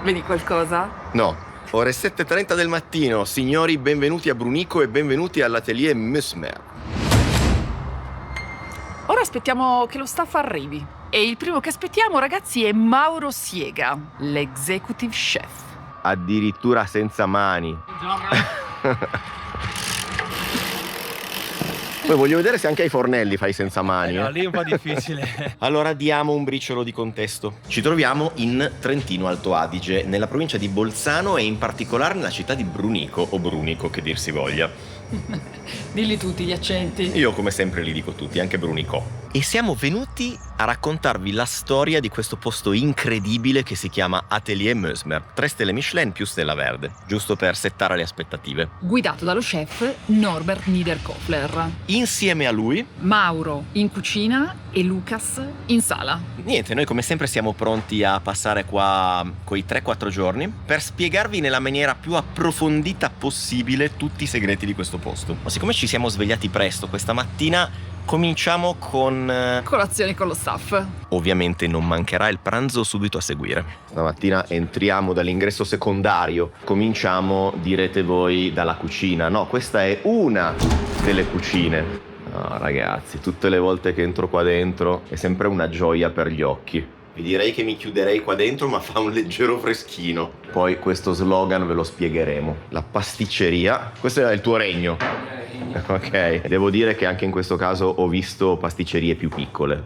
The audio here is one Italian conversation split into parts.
Vedi qualcosa? No. Ore 7:30 del mattino. Signori, benvenuti a Brunico e benvenuti all'atelier Mesmer. Ora aspettiamo che lo staff arrivi. E il primo che aspettiamo, ragazzi, è Mauro Siega, l'executive chef. Addirittura senza mani. Poi voglio vedere se anche ai fornelli fai senza mani. No, lì è un po' difficile. Allora diamo un briciolo di contesto. Ci troviamo in Trentino Alto Adige, nella provincia di Bolzano e in particolare nella città di Brunico, o Brunico che dir si voglia. Dilli tutti gli accenti. Io come sempre li dico tutti, anche Brunico. E siamo venuti a raccontarvi la storia di questo posto incredibile che si chiama Atelier Mesmer. 3 stelle Michelin più stella verde, giusto per settare le aspettative. Guidato dallo chef Norbert Niederkofler. Insieme a lui, Mauro in cucina e Lucas in sala. niente, noi come sempre siamo pronti a passare qua quei 3-4 giorni per spiegarvi nella maniera più approfondita possibile tutti i segreti di questo posto. Ma siccome ci siamo svegliati presto questa mattina, cominciamo con... Colazione con lo staff. Ovviamente non mancherà il pranzo subito a seguire. Stamattina entriamo dall'ingresso secondario. Cominciamo, direte voi, dalla cucina. No, questa è una delle cucine. No, ragazzi, tutte le volte che entro qua dentro è sempre una gioia per gli occhi. Vi direi che mi chiuderei qua dentro, ma fa un leggero freschino. Poi questo slogan ve lo spiegheremo. La pasticceria. Questo è il tuo regno. Ok, devo dire che anche in questo caso ho visto pasticcerie più piccole.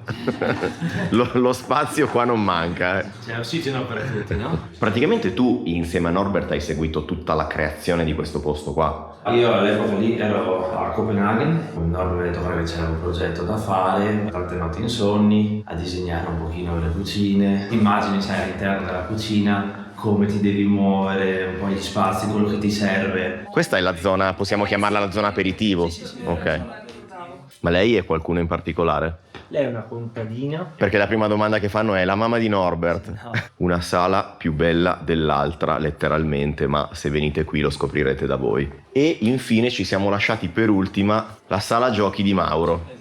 Lo spazio qua non manca. C'è ossigeno per tutti, no? Praticamente tu insieme a Norbert hai seguito tutta la creazione di questo posto qua. Io all'epoca lì ero a Copenaghen, con Norbert che c'era un progetto da fare, tante notti insonni, a disegnare un pochino le cucine, immagini sai all'interno della cucina, come ti devi muovere, un po' gli spazi, quello che ti serve. Questa è la zona, possiamo chiamarla la zona aperitivo? Sì. Ok. Ma lei è qualcuno in particolare? Lei è una contadina. Perché la prima domanda che fanno è la mamma di Norbert. No. Una sala più bella dell'altra, letteralmente, ma se venite qui lo scoprirete da voi. E infine ci siamo lasciati per ultima la sala giochi di Mauro.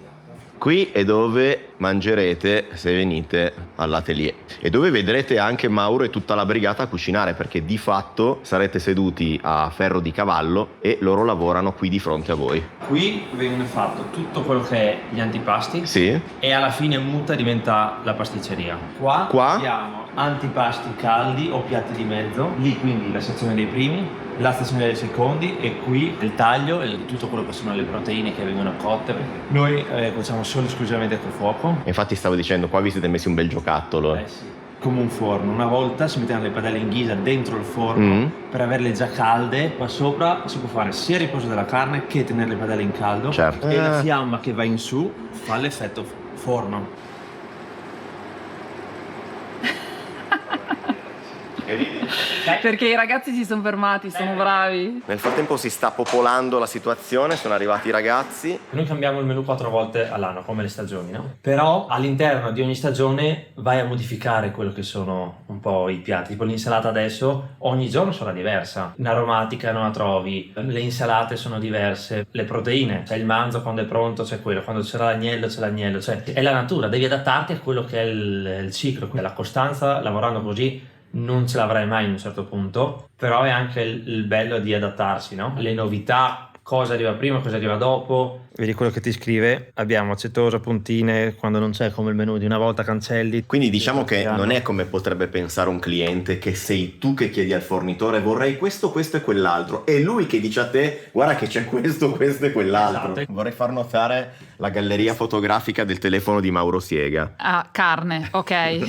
Qui è dove mangerete se venite all'atelier e dove vedrete anche Mauro e tutta la brigata a cucinare, perché di fatto sarete seduti a ferro di cavallo e loro lavorano qui di fronte a voi. Qui viene fatto tutto quello che è gli antipasti. Sì? E alla fine muta diventa la pasticceria. Qua abbiamo antipasti caldi o piatti di mezzo, lì quindi la sezione dei primi, la sezione dei secondi e qui il taglio e tutto quello che sono le proteine che vengono cotte. Noi cuociamo solo esclusivamente col fuoco. Infatti stavo dicendo, qua vi siete messi un bel giocattolo. Sì. Come un forno. Una volta si mettevano le padelle in ghisa dentro il forno per averle già calde. Qua sopra si può fare sia il riposo della carne che tenere le padelle in caldo. Certo. E la fiamma che va in su fa l'effetto forno. Perché i ragazzi si sono fermati, sono bravi. Nel frattempo si sta popolando la situazione, sono arrivati i ragazzi. Noi cambiamo il menù 4 volte all'anno, come le stagioni, no? Però all'interno di ogni stagione vai a modificare quello che sono un po' i piatti. Tipo l'insalata adesso ogni giorno sarà diversa. In aromatica non la trovi, le insalate sono diverse, le proteine, c'è il manzo quando è pronto, c'è quello, quando c'è l'agnello, cioè è la natura, devi adattarti a quello che è il ciclo. La costanza lavorando così non ce l'avrai mai in un certo punto, però è anche il bello di adattarsi, no? Le novità, cosa arriva prima, cosa arriva dopo. Vedi quello che ti scrive, abbiamo acetosa, puntine, quando non c'è come il menù di una volta cancelli. Quindi diciamo che non è come potrebbe pensare un cliente, che sei tu che chiedi al fornitore vorrei questo, questo e quell'altro, e lui che dice a te guarda che c'è questo, questo e quell'altro. Esatto. Vorrei far notare la galleria fotografica del telefono di Mauro Siega. Ah, carne, ok.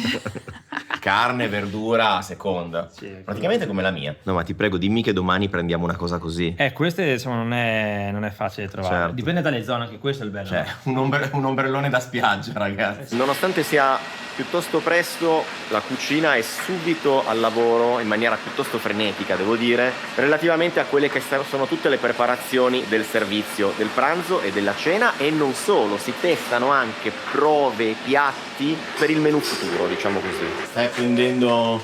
Carne, verdura a seconda. Sì, Praticamente come la mia. No, ma ti prego, dimmi che domani prendiamo una cosa così. Queste insomma non è facile trovare. Certo. Dipende dalle zone, che questo è il bello. Cioè, un ombrellone da spiaggia, ragazzi. Nonostante sia piuttosto presto, la cucina è subito al lavoro in maniera piuttosto frenetica, devo dire, relativamente a quelle che sono tutte le preparazioni del servizio, del pranzo e della cena, e non solo, si testano anche prove, piatti per il menù futuro, diciamo così. Stai prendendo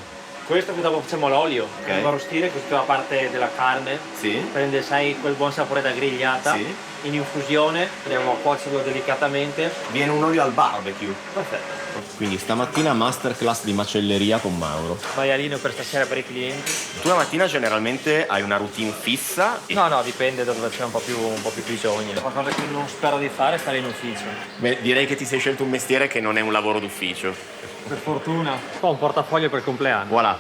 Questo che dopo facciamo l'olio, Ok. per arrostire tutta la parte della carne, Sì. prende sai quel buon sapore da grigliata, Sì. in infusione, andiamo a cuocerlo delicatamente. Viene un olio al barbecue. Perfetto. Quindi stamattina masterclass di macelleria con Mauro. Maialino per stasera per i clienti. Tu la mattina generalmente hai una routine fissa? No, dipende da dove c'è un po' più bisogno. Qualcosa che non spero di fare è stare in ufficio. Beh, direi che ti sei scelto un mestiere che non è un lavoro d'ufficio. Per fortuna. Ho un portafoglio per il compleanno. Voilà.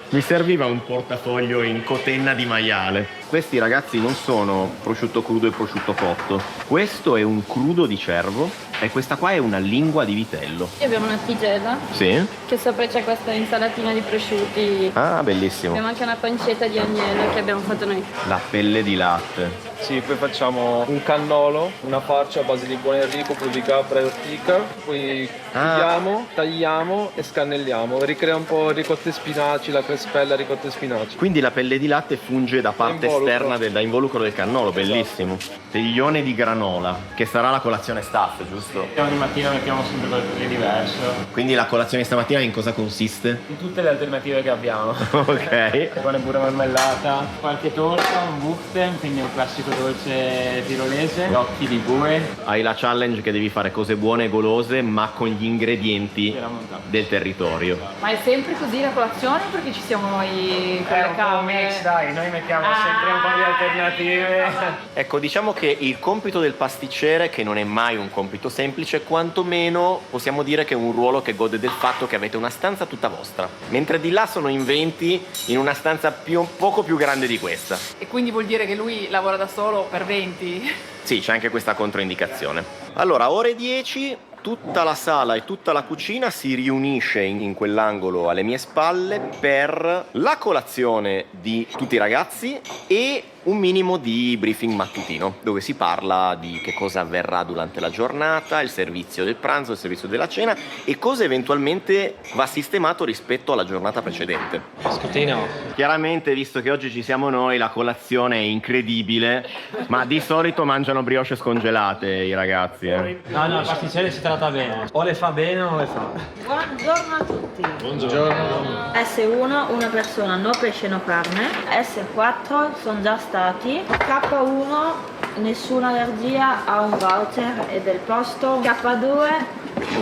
Mi serviva un portafoglio in cotenna di maiale. Questi ragazzi non sono prosciutto crudo e prosciutto cotto. Questo è un crudo di cervo e questa qua è una lingua di vitello. Qui abbiamo una tigella, Sì? che sopra c'è questa insalatina di prosciutti. Ah, bellissimo. Abbiamo anche una pancetta di agnello che abbiamo fatto noi. La pelle di latte. Sì, poi facciamo un cannolo, una farcia a base di buon Enrico, di capra e ortica, poi chiudiamo, tagliamo e scannelliamo, ricrea un po' ricotta e spinaci, la crespella ricotta e spinaci. Quindi la pelle di latte funge da parte Involucro. esterna da involucro del cannolo, bellissimo. Teglione di granola, che sarà la colazione staff, giusto? Ogni mattina mettiamo sempre qualcosa di diverso, Quindi la colazione stamattina in cosa consiste? in tutte le alternative che abbiamo. Ok. Buona pure marmellata, qualche torta, un Buchten, quindi un classico dolce tirolese, gli occhi di bue Hai la challenge che devi fare cose buone e golose, ma con gli ingredienti della montagna. del territorio. Ma è sempre così la colazione perché ci siamo noi con le camere? dai, noi mettiamo sempre un po' di alternative. Ecco, diciamo che il compito del pasticcere, che non è mai un compito semplice, quantomeno possiamo dire che è un ruolo che gode del fatto che avete una stanza tutta vostra, mentre di là sono in 20 in una stanza poco più grande di questa. E quindi vuol dire che lui lavora da solo per 20? Sì, c'è anche questa controindicazione. Allora, ore 10, tutta la sala e tutta la cucina si riunisce in quell'angolo alle mie spalle per la colazione di tutti i ragazzi e un minimo di briefing mattutino, dove si parla di che cosa avverrà durante la giornata, il servizio del pranzo, il servizio della cena e cosa eventualmente va sistemato rispetto alla giornata precedente. Scutino. Chiaramente, visto che oggi ci siamo noi, la colazione è incredibile, ma di solito mangiano brioche scongelate i ragazzi. No, il pasticcere si tratta bene. O le fa bene o non le fa. Buongiorno a tutti. Buongiorno. S1 una persona, no pesce no carne. S4 sono già stati. K1 nessuna allergia, ha un voucher e del posto. K2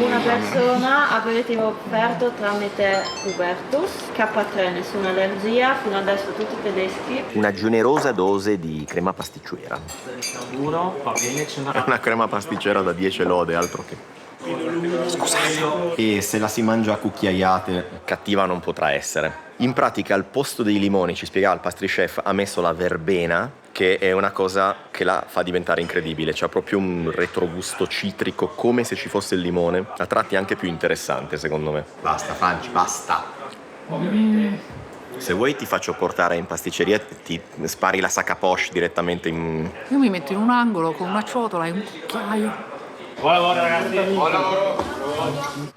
una persona, aperitivo offerto tramite Hubertus. K3 nessuna allergia, fino adesso tutti tedeschi. Una generosa dose di crema pasticcera. Duro, va bene, c'è una... Una crema pasticcera da 10 lode, altro che. Scusate. E se la si mangia a cucchiaiate, cattiva non potrà essere. In pratica, al posto dei limoni, ci spiegava il pastry chef, ha messo la verbena, che è una cosa che la fa diventare incredibile. C'ha proprio un retrogusto citrico, come se ci fosse il limone. A tratti anche più interessante, secondo me. Basta, Franci, basta. Se vuoi ti faccio portare in pasticceria e ti spari la sac à poche direttamente in... Io mi metto in un angolo con una ciotola e un cucchiaio. Buon lavoro ragazzi. Buon lavoro.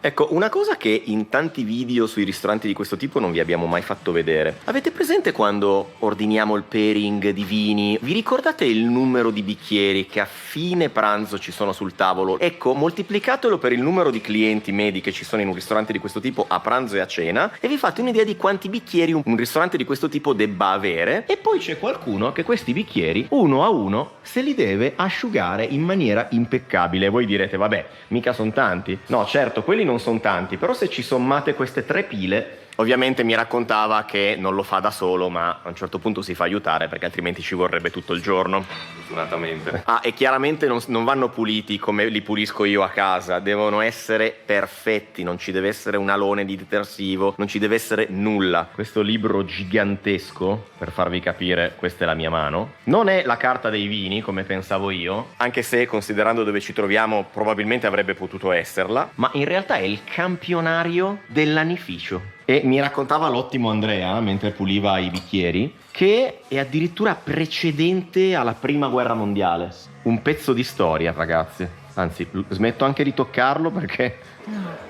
Ecco, una cosa che in tanti video sui ristoranti di questo tipo non vi abbiamo mai fatto vedere. Avete presente quando ordiniamo il pairing di vini? Vi ricordate il numero di bicchieri che a fine pranzo ci sono sul tavolo? Ecco, moltiplicatelo per il numero di clienti medi che ci sono in un ristorante di questo tipo a pranzo e a cena e vi fate un'idea di quanti bicchieri un ristorante di questo tipo debba avere. E poi c'è qualcuno che questi bicchieri, uno a uno, se li deve asciugare in maniera impeccabile. Voi direte, vabbè, mica sono tanti. No, certo, quelli non sono tanti, però se ci sommate queste 3 pile, ovviamente mi raccontava che non lo fa da solo, ma a un certo punto si fa aiutare perché altrimenti ci vorrebbe tutto il giorno. Fortunatamente. Ah, e chiaramente non vanno puliti come li pulisco io a casa, devono essere perfetti, non ci deve essere un alone di detersivo, non ci deve essere nulla. Questo libro gigantesco, per farvi capire, questa è la mia mano, non è la carta dei vini come pensavo io, anche se considerando dove ci troviamo probabilmente avrebbe potuto esserla, ma in realtà è il campionario dell'anificio. E mi raccontava l'ottimo Andrea, mentre puliva i bicchieri, che è addirittura precedente alla prima guerra mondiale. Un pezzo di storia, ragazzi. Anzi, smetto anche di toccarlo perché...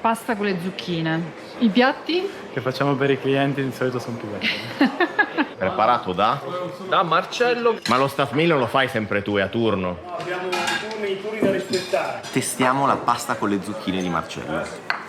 Pasta con le zucchine. I piatti? Che facciamo per i clienti di solito sono più belli. Preparato da? Da Marcello. Ma lo staff meal non lo fai sempre tu, è a turno. Abbiamo i turni da rispettare. Testiamo la pasta con le zucchine di Marcello.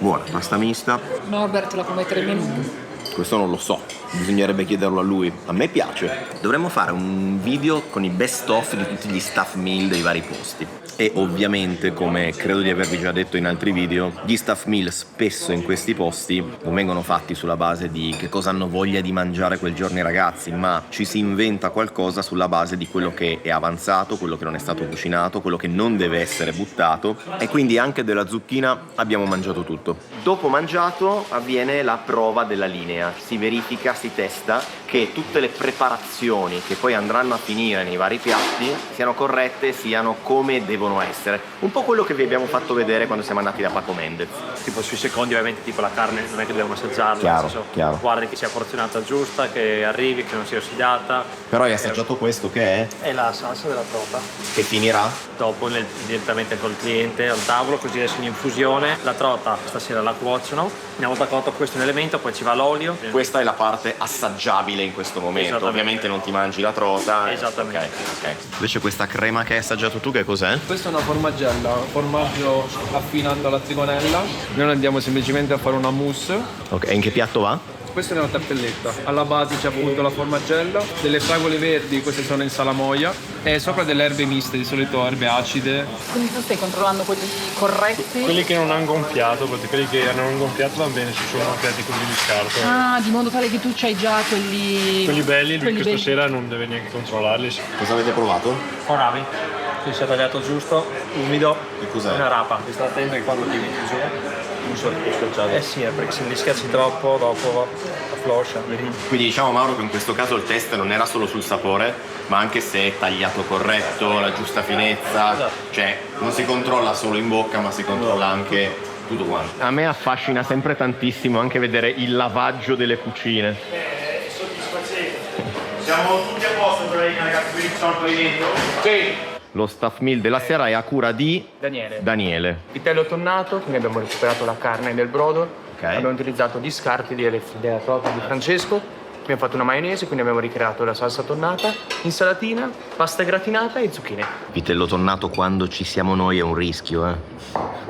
Buona, pasta mista. Norbert, la può mettere in menù? Questo non lo so, bisognerebbe chiederlo a lui. A me piace. Dovremmo fare un video con i best of di tutti gli staff meal dei vari posti. E ovviamente, come credo di avervi già detto in altri video, gli staff meal spesso in questi posti non vengono fatti sulla base di che cosa hanno voglia di mangiare quel giorno i ragazzi, ma ci si inventa qualcosa sulla base di quello che è avanzato, quello che non è stato cucinato, quello che non deve essere buttato. E quindi anche della zucchina abbiamo mangiato tutto. Dopo mangiato avviene la prova della linea, si verifica, si testa che tutte le preparazioni che poi andranno a finire nei vari piatti siano corrette, siano come devono essere. Un po' quello che vi abbiamo fatto vedere quando siamo andati da Paco Mendez. Tipo sui secondi ovviamente, tipo la carne non è che dobbiamo assaggiarla, Chiaro, nel senso, chiaro. guardi che sia porzionata giusta, che arrivi, che non sia ossidata. Però hai assaggiato questo che è? E la salsa della trota. Che finirà? Dopo direttamente col cliente al tavolo, così adesso in infusione. La trota stasera la cuociono. Una volta cotto questo è un elemento, poi ci va l'olio. Questa è la parte assaggiabile in questo momento. Esattamente. Ovviamente non ti mangi la trota. Esattamente. Ok. Invece questa crema che hai assaggiato tu che cos'è? Questa è una formaggella, formaggio affinando alla trigonella. Noi andiamo semplicemente a fare una mousse. Ok, e in che piatto va? Questa è una tartelletta. Alla base c'è appunto la formaggella, delle fragole verdi, queste sono in salamoia, e sopra delle erbe miste, di solito erbe acide. Quindi tu stai controllando quelli corretti? Quelli che non hanno gonfiato, perché quelli che hanno gonfiato vanno bene, ci sono piatti così di scarto. Ah, di modo tale che tu c'hai già quelli... Quelli belli, lui questa belli. sera non deve neanche controllarli. Cosa avete provato? Kohlrabi, che sia tagliato giusto, umido. Che cos'è? Una rapa. Devi stare attento che quando ti metti giù non so schiacciare. Sì, perché se li schiacci troppo dopo affloscia. Quindi diciamo, Mauro, che in questo caso il test non era solo sul sapore, ma anche se è tagliato corretto, la giusta finezza. Esatto. Cioè non si controlla solo in bocca, ma si controlla anche tutto quanto. A me affascina sempre tantissimo anche vedere il lavaggio delle cucine. Siamo tutti a posto per la ragazzi, quindi ci sono pavimento? Sì. Lo staff meal della sera è a cura di Daniele. Vitello tonnato, quindi abbiamo recuperato la carne del brodo, Ok. abbiamo utilizzato gli scarti della trota di Francesco, abbiamo fatto una maionese, quindi abbiamo ricreato la salsa tonnata, insalatina, pasta gratinata e zucchine. Vitello tonnato quando ci siamo noi è un rischio, eh.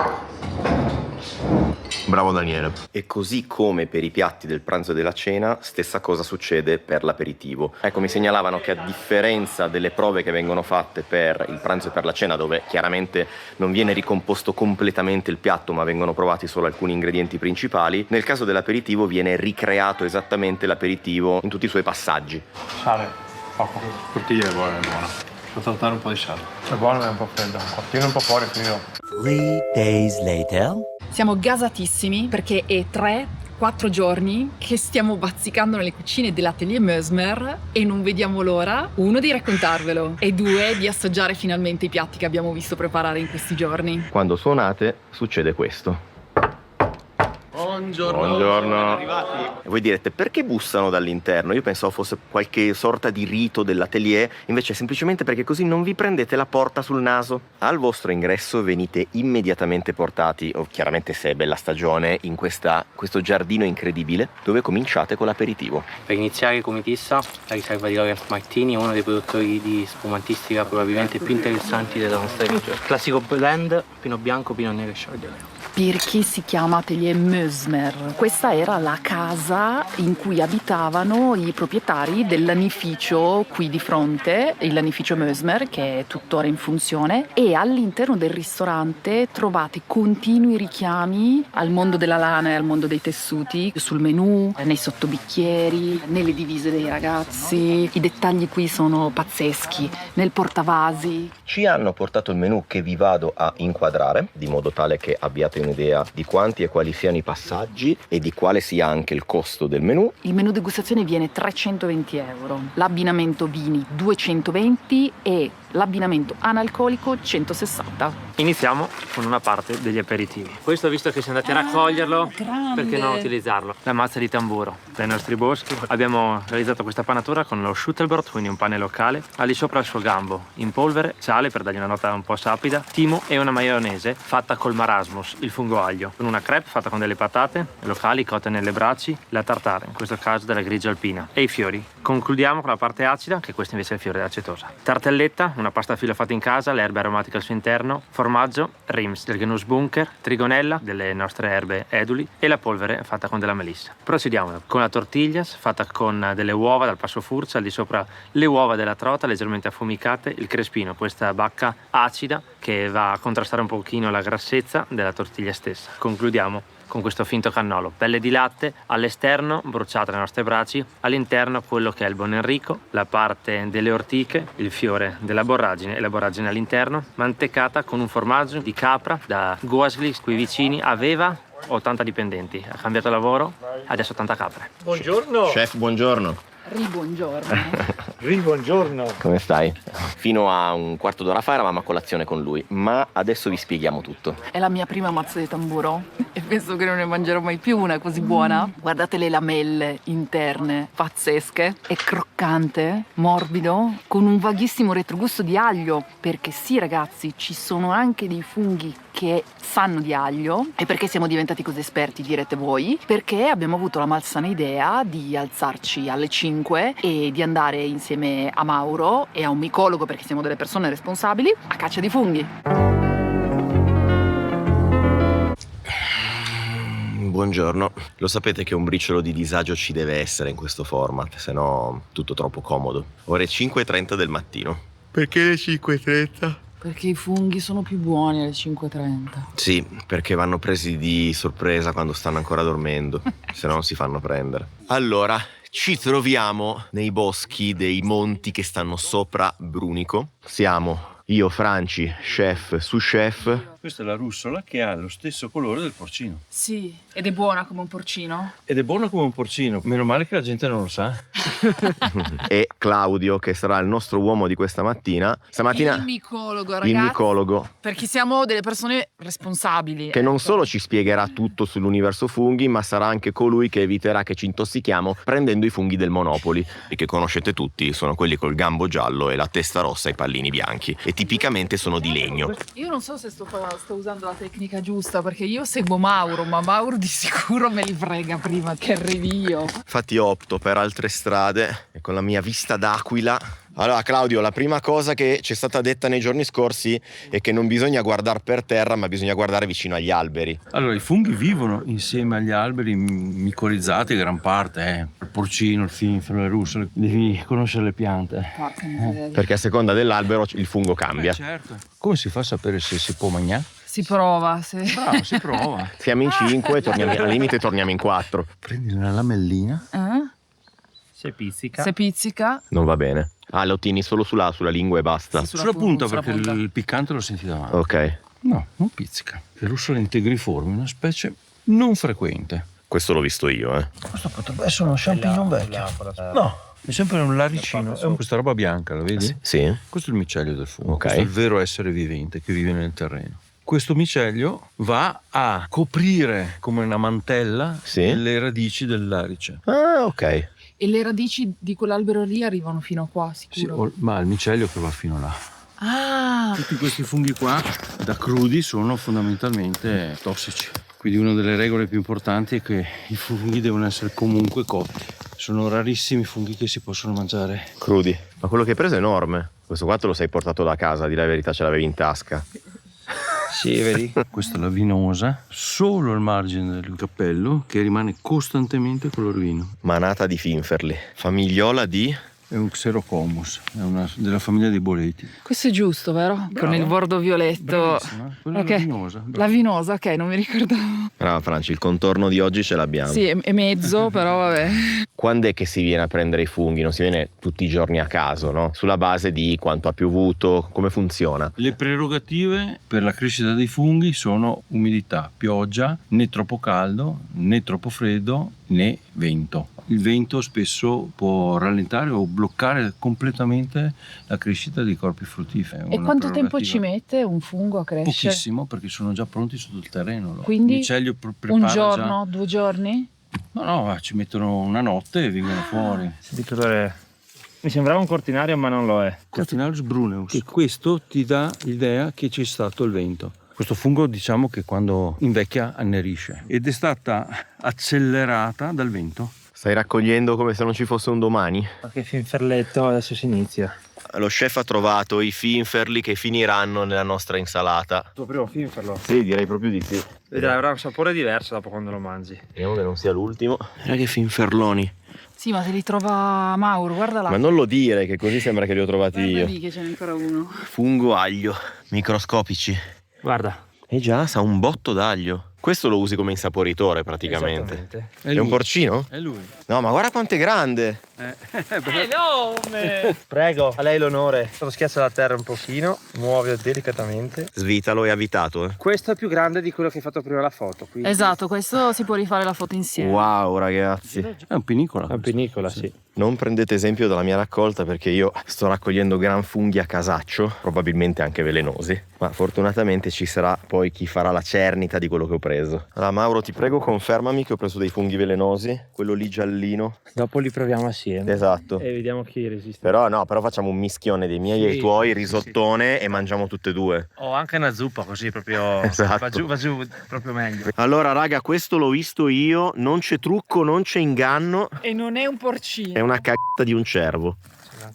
Bravo Daniele. E così come per i piatti del pranzo e della cena, stessa cosa succede per l'aperitivo. Ecco, mi segnalavano che a differenza delle prove che vengono fatte per il pranzo e per la cena, dove chiaramente non viene ricomposto completamente il piatto, ma vengono provati solo alcuni ingredienti principali, nel caso dell'aperitivo viene ricreato esattamente l'aperitivo in tutti i suoi passaggi. Sale, poco. Tortiglia è buona, Devo trattare un po' di sale. È buono ma è un po' freddo. Tiene un po' fuori, finito. 3 days later. Siamo gasatissimi perché è 3-4 giorni che stiamo bazzicando nelle cucine dell'Atelier Mözmer e non vediamo l'ora, 1, di raccontarvelo e 2, di assaggiare finalmente i piatti che abbiamo visto preparare in questi giorni. Quando suonate succede questo. Buongiorno. Buongiorno. Arrivati. E voi direte, perché bussano dall'interno? Io pensavo fosse qualche sorta di rito dell'atelier, invece è semplicemente perché così non vi prendete la porta sul naso. Al vostro ingresso venite immediatamente portati, o chiaramente se è bella stagione, in questo giardino incredibile, dove cominciate con l'aperitivo. Per iniziare comitissa, la riserva di Laurent Martini è uno dei produttori di spumantistica probabilmente più interessanti della nostra regione. Classico blend, pino bianco, pino nero e chardonnay. Perché si chiama Atelier Mözmer? Questa era la casa in cui abitavano i proprietari del lanificio qui di fronte, il lanificio Mözmer, che è tuttora in funzione, e all'interno del ristorante trovate continui richiami al mondo della lana e al mondo dei tessuti, sul menù, nei sottobicchieri, nelle divise dei ragazzi. I dettagli qui sono pazzeschi, nel portavasi. Ci hanno portato il menù che vi vado a inquadrare, di modo tale che abbiate un'idea di quanti e quali siano i passaggi e di quale sia anche il costo del menù. Il menù degustazione viene 320 €, l'abbinamento vini 220 e l'abbinamento analcolico 160. Iniziamo con una parte degli aperitivi. Questo, visto che siamo andati a raccoglierlo, grande. perché non utilizzarlo? La mazza di tamburo dai nostri boschi. Abbiamo realizzato questa panatura con lo Schuttelbrot, quindi un pane locale. Ha lì sopra il suo gambo in polvere, sale per dargli una nota un po' sapida, timo e una maionese fatta col marasmus, il fungo aglio, con una crepe fatta con delle patate locali cotte nelle braci, la tartare, in questo caso della grigia alpina, e i fiori. Concludiamo con la parte acida, che questa invece è il fiore d'acetosa. Tartelletta, una pasta a filo fatta in casa, le erbe aromatiche al suo interno, formaggio, Rims del Gnus Bunker, trigonella delle nostre erbe eduli e la polvere fatta con della melissa. Procediamo con la tortillas fatta con delle uova dal passo Furcia, al di sopra le uova della trota leggermente affumicate, il crespino, questa bacca acida che va a contrastare un pochino la grassezza della tortiglia stessa. Concludiamo con questo finto cannolo, pelle di latte, all'esterno bruciate le nostre braci, all'interno quello che è il buon Enrico, la parte delle ortiche, il fiore della borragine e la borragine all'interno, mantecata con un formaggio di capra da Goasli, qui vicini, aveva 80 dipendenti, ha cambiato lavoro, adesso 80 capre. Buongiorno. Chef, buongiorno. Buongiorno. Buongiorno. Come stai? Fino a un quarto d'ora fa eravamo a colazione con lui, ma adesso vi spieghiamo tutto. È la mia prima mazza di tamburo e penso che non ne mangerò mai più una così buona. Guardate le lamelle interne, pazzesche. È croccante, morbido, con un vaghissimo retrogusto di aglio. Perché sì, ragazzi, ci sono anche dei funghi che sanno di aglio. E perché siamo diventati così esperti, direte voi? Perché abbiamo avuto la malsana idea di alzarci alle 5 e di andare insieme a Mauro e a un micologo, perché siamo delle persone responsabili, a caccia di funghi. Buongiorno. Lo sapete che un briciolo di disagio ci deve essere in questo format, se no tutto troppo comodo. Ore 5:30 del mattino. Perché le 5:30? Perché i funghi sono più buoni alle 5:30. Sì, perché vanno presi di sorpresa quando stanno ancora dormendo, se no non si fanno prendere. Allora, ci troviamo nei boschi dei monti che stanno sopra Brunico. Siamo io, Franci, chef, sous chef. Questa è la russola che ha lo stesso colore del porcino. Sì, ed è buona come un porcino? Ed è buona come un porcino. Meno male che la gente non lo sa. E Claudio, che sarà il nostro uomo di questa mattina. Stamattina Il micologo, ragazzi. il micologo, Perché siamo delle persone responsabili. che non solo ci spiegherà tutto sull'universo funghi, ma sarà anche colui che eviterà che ci intossichiamo prendendo i funghi del Monopoli, e che conoscete tutti, sono quelli col gambo giallo e la testa rossa e i pallini bianchi, e tipicamente sono di legno. Io non so se sto usando la tecnica giusta, perché io seguo Mauro, ma Mauro di sicuro me li frega prima che arrivi io. Infatti opto per altre strade e con la mia vista d'aquila. Allora Claudio, la prima cosa che ci è stata detta nei giorni scorsi è che non bisogna guardare per terra, ma bisogna guardare vicino agli alberi. Allora, i funghi vivono insieme agli alberi micorizzati, gran parte. Il porcino, il finfero, le russole. Devi conoscere le piante. Perché a seconda dell'albero il fungo cambia. Certo. Come si fa a sapere se si può mangiare? Si prova, Bravo, si prova. Siamo in 5, al limite torniamo in 4. Prendi una lamellina. Se pizzica. Se pizzica. Non va bene. Ah, lo tieni solo sulla lingua e basta. Sì, Sulla punta, sulla perché punta. il piccante lo senti davanti. Ok. No, non pizzica. Le russole integriformi, una specie non frequente. Questo l'ho visto io, Questo potrebbe essere uno champignon vecchio. No, è sempre un laricino. È questa roba bianca, la vedi? Sì. Questo è il micelio del fungo. Ok. Questo è il vero essere vivente che vive nel terreno. Questo micelio va a coprire come una mantella le radici dell'arice. Ah, ok. E le radici di quell'albero lì arrivano fino a qua, sicuro? Ma il micelio che va fino là. Ah! Tutti questi funghi qua, da crudi, sono fondamentalmente tossici. Quindi una delle regole più importanti è che i funghi devono essere comunque cotti. Sono rarissimi i funghi che si possono mangiare Crudi. Ma quello che hai preso è enorme. Questo qua te lo sei portato da casa, di la verità, ce l'avevi in tasca. Sì, vedi? Questa è la vinosa, solo al margine del cappello, che rimane costantemente color vino. Manata di finferli. Famigliola di... È un Xerocomus, è una della famiglia dei boleti. Questo è giusto, vero? Brava. Con il bordo violetto. Bravissima. Quella è la vinosa. La vinosa, ok, non mi ricordavo. Brava Franci, il contorno di oggi ce l'abbiamo. Sì, è mezzo, però vabbè. Quando è che si viene a prendere i funghi? Non si viene tutti i giorni a caso, no? Sulla base di quanto ha piovuto, come funziona? Le prerogative per la crescita dei funghi sono umidità, pioggia, né troppo caldo, né troppo freddo, né vento. Il vento spesso può rallentare o bloccare completamente la crescita dei corpi fruttiferi. E quanto tempo ci mette un fungo a crescere? Pochissimo, perché sono già pronti sotto il terreno. Quindi il micelio prepara un giorno, già... 2 giorni? No, ci mettono una notte e vengono fuori. Senti cos'è? Mi sembrava un cortinario, ma non lo è. Cortinarius bruneus. E questo ti dà l'idea che c'è stato il vento. Questo fungo, diciamo che quando invecchia annerisce ed è stata accelerata dal vento. Stai raccogliendo come se non ci fosse un domani? Ma che finferletto, adesso si inizia. lo chef ha trovato i finferli che finiranno nella nostra insalata. Il tuo primo finferlo? Sì, direi proprio di sì. Vedrai, avrà un sapore diverso dopo quando lo mangi. Speriamo che non sia l'ultimo. Guarda che finferloni. Sì, ma se li trova Mauro, guarda là. Ma non lo dire, che così sembra che li ho trovati io. Lì che c'è ancora uno. Fungo aglio, microscopici. Guarda. Già, sa un botto d'aglio. Questo lo usi come insaporitore praticamente. È un porcino? È lui. No, ma guarda quanto è grande. È enorme! Prego, a lei l'onore. Lo schiaccia la terra un pochino, muovilo delicatamente. Svitalo e avvitato, Questo è più grande di quello che hai fatto prima la foto. Quindi... Esatto, questo si può rifare la foto insieme. Wow, ragazzi. È un pinicola. È un pinicola, sì. Non prendete esempio dalla mia raccolta perché io sto raccogliendo gran funghi a casaccio, probabilmente anche velenosi, ma fortunatamente ci sarà poi chi farà la cernita di quello che ho preso. Allora Mauro, ti prego, confermami che ho preso dei funghi velenosi, quello lì giallino. Dopo li proviamo assieme. Esatto. E vediamo chi resiste. Però facciamo un mischione dei miei e i tuoi, risottone, e mangiamo tutte e due. Ho anche una zuppa così proprio. Esatto. Va giù proprio meglio. Allora raga, questo l'ho visto io, non c'è trucco, non c'è inganno. E non è un porcino. È una cagata di un cervo.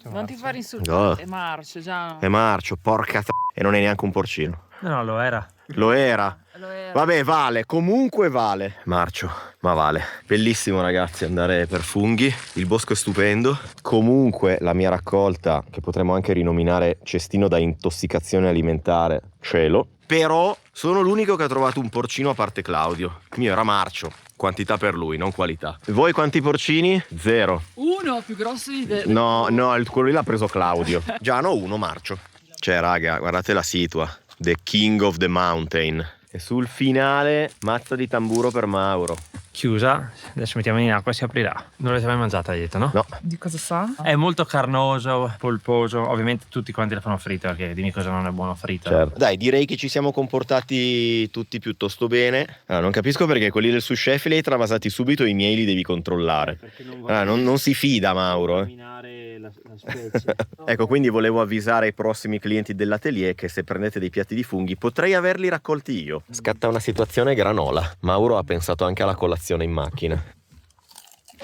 Non ti fare insultare, No. è marcio già. È marcio, porca e non è neanche un porcino. No, lo era. Lo era. Lo era. Vabbè, vale, comunque vale. Marcio, ma vale. Bellissimo ragazzi andare per funghi, il bosco è stupendo. Comunque la mia raccolta, che potremmo anche rinominare cestino da intossicazione alimentare, cielo. Però sono l'unico che ha trovato un porcino a parte Claudio. Il mio era marcio. Quantità per lui, non qualità. Voi quanti porcini? 0. Uno più grosso di te. No, quello lì l'ha preso Claudio. Già no, uno marcio. Cioè raga, guardate la situa. The King of the Mountain. E sul finale, mazza di tamburo per Mauro. Chiusa, adesso mettiamo in acqua e si aprirà. Non l'avete mai mangiata, hai detto, no? No. Di cosa sa? È molto carnoso, polposo. Ovviamente tutti quanti la fanno fritta, perché dimmi cosa non è buono frito. Certo. Dai, direi che ci siamo comportati tutti piuttosto bene. Allora, non capisco perché quelli del sous chef li hai travasati subito, i miei li devi controllare. Non si fida Mauro. La specie. Ecco, quindi volevo avvisare i prossimi clienti dell'atelier che se prendete dei piatti di funghi potrei averli raccolti io. Scatta una situazione granola. Mauro ha pensato anche alla colazione in macchina.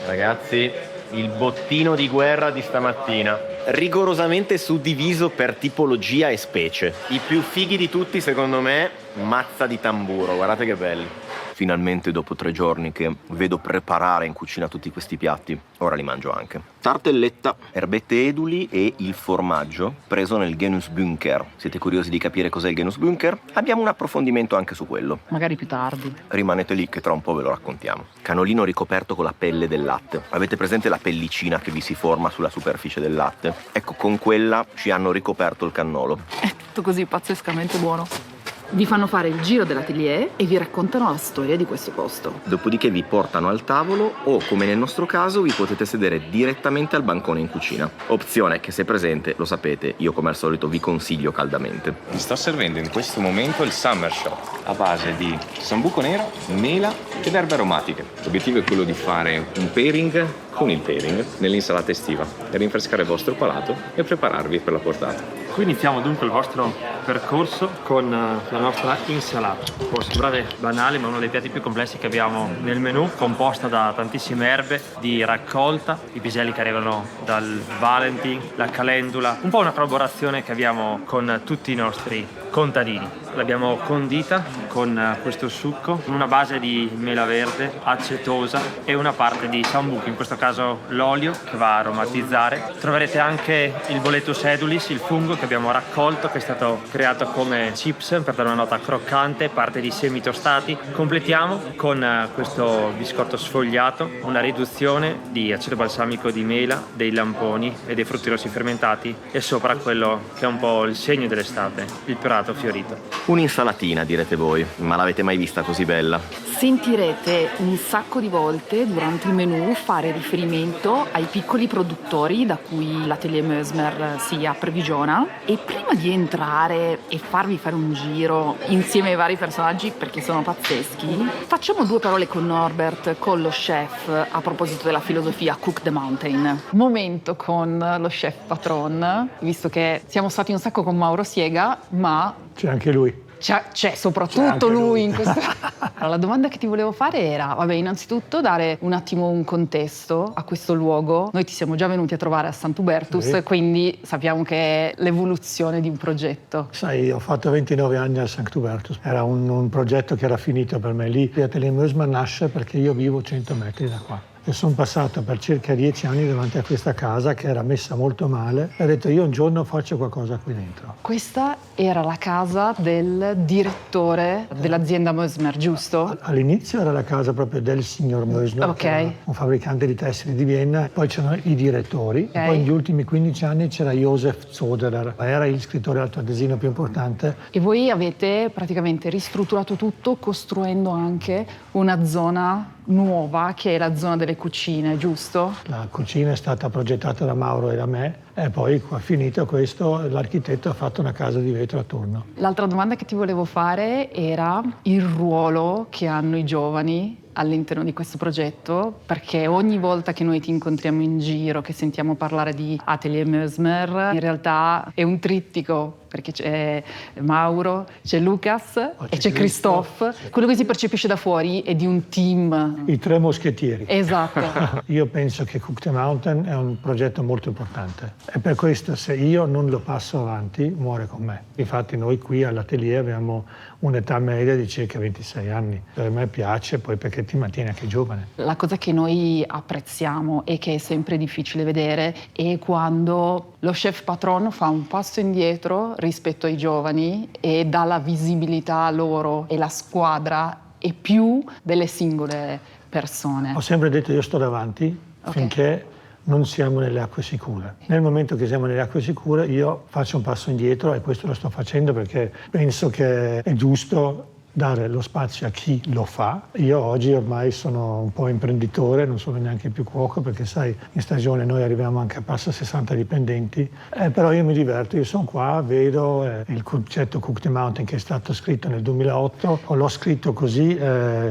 Ragazzi, il bottino di guerra di stamattina, rigorosamente suddiviso per tipologia e specie. I più fighi di tutti secondo me, mazza di tamburo, guardate che belli. Finalmente dopo 3 giorni che vedo preparare in cucina tutti questi piatti, ora li mangio anche. Tartelletta, erbette eduli e il formaggio preso nel Genusbunker. Siete curiosi di capire cos'è il Genusbunker? Abbiamo un approfondimento anche su quello. Magari più tardi. Rimanete lì che tra un po' ve lo raccontiamo. Canolino ricoperto con la pelle del latte. Avete presente la pellicina che vi si forma sulla superficie del latte? Ecco, con quella ci hanno ricoperto il cannolo. È tutto così pazzescamente buono. Vi fanno fare il giro dell'atelier e vi raccontano la storia di questo posto. Dopodiché vi portano al tavolo o, come nel nostro caso, vi potete sedere direttamente al bancone in cucina. Opzione che, se presente, lo sapete, io come al solito vi consiglio caldamente. Vi sto servendo in questo momento il Summer Shot a base di sambuco nero, mela ed erbe aromatiche. L'obiettivo è quello di fare un pairing con il pairing nell'insalata estiva e rinfrescare il vostro palato e prepararvi per la portata. Qui iniziamo dunque il vostro percorso con la nostra insalata. Può sembrare banale, ma uno dei piatti più complessi che abbiamo nel menù, composta da tantissime erbe di raccolta, i piselli che arrivano dal Valentin, la calendula, un po' una collaborazione che abbiamo con tutti i nostri contadini. L'abbiamo condita con questo succo, una base di mela verde, acetosa e una parte di sambuco, in questo caso l'olio che va a aromatizzare. Troverete anche il Boletus edulis, il fungo che abbiamo raccolto, che è stato creato come chips per dare una nota croccante, parte di semi tostati. Completiamo con questo biscotto sfogliato, una riduzione di aceto balsamico di mela, dei lamponi e dei frutti rossi fermentati e sopra quello che è un po' il segno dell'estate, il perato fiorito. Un'insalatina, direte voi, ma l'avete mai vista così bella? Sentirete un sacco di volte durante il menù fare riferimento ai piccoli produttori da cui l'Atelier Mosmer si approvvigiona, e prima di entrare e farvi fare un giro insieme ai vari personaggi, perché sono pazzeschi, facciamo 2 parole con Norbert, con lo chef, a proposito della filosofia Cook the Mountain. Momento con lo chef patron, visto che siamo stati un sacco con Mauro Siega, ma c'è anche lui. c'è soprattutto lui in questo. Allora, la domanda che ti volevo fare era, vabbè, innanzitutto dare un attimo un contesto a questo luogo. Noi ti siamo già venuti a trovare a Sant'Ubertus, sì. Quindi sappiamo che è l'evoluzione di un progetto. Sai, ho fatto 29 anni a Sant'Ubertus, era un progetto che era finito per me lì. L'Atelier Meusmer nasce perché io vivo 100 metri da qua. E sono passato per circa 10 anni davanti a questa casa che era messa molto male e ho detto io un giorno faccio qualcosa qui dentro. Questa era la casa del direttore dell'azienda Meusmer, giusto? All'inizio era la casa proprio del signor Meusmer, Ok. che era un fabbricante di tessili di Vienna, poi c'erano i direttori, Ok. poi negli ultimi 15 anni c'era Josef Zoderer, era il scrittore altoatesino più importante. E voi avete praticamente ristrutturato tutto costruendo anche una zona nuova che è la zona delle cucine, giusto? La cucina è stata progettata da Mauro e da me e poi finito questo l'architetto ha fatto una casa di vetro a turno. L'altra domanda che ti volevo fare era il ruolo che hanno i giovani all'interno di questo progetto, perché ogni volta che noi ti incontriamo in giro, che sentiamo parlare di Atelier Meusmer, in realtà è un trittico, perché c'è Mauro, c'è Lucas e c'è Christophe. Quello che si percepisce da fuori è di un team. I tre moschettieri. Esatto. Io penso che Cook the Mountain è un progetto molto importante e per questo se io non lo passo avanti muore con me. Infatti noi qui all'atelier abbiamo un'età media di circa 26 anni. A me piace poi perché ti mantieni anche giovane. La cosa che noi apprezziamo e che è sempre difficile vedere è quando lo chef patron fa un passo indietro rispetto ai giovani e dà la visibilità a loro e la squadra e più delle singole persone. Ho sempre detto io sto davanti finché non siamo nelle acque sicure. Nel momento che siamo nelle acque sicure io faccio un passo indietro e questo lo sto facendo perché penso che è giusto dare lo spazio a chi lo fa. Io oggi ormai sono un po' imprenditore, non sono neanche più cuoco perché sai, in stagione noi arriviamo anche a passo 60 dipendenti, però io mi diverto, io sono qua, vedo il concetto Cook the Mountain che è stato scritto nel 2008, l'ho scritto così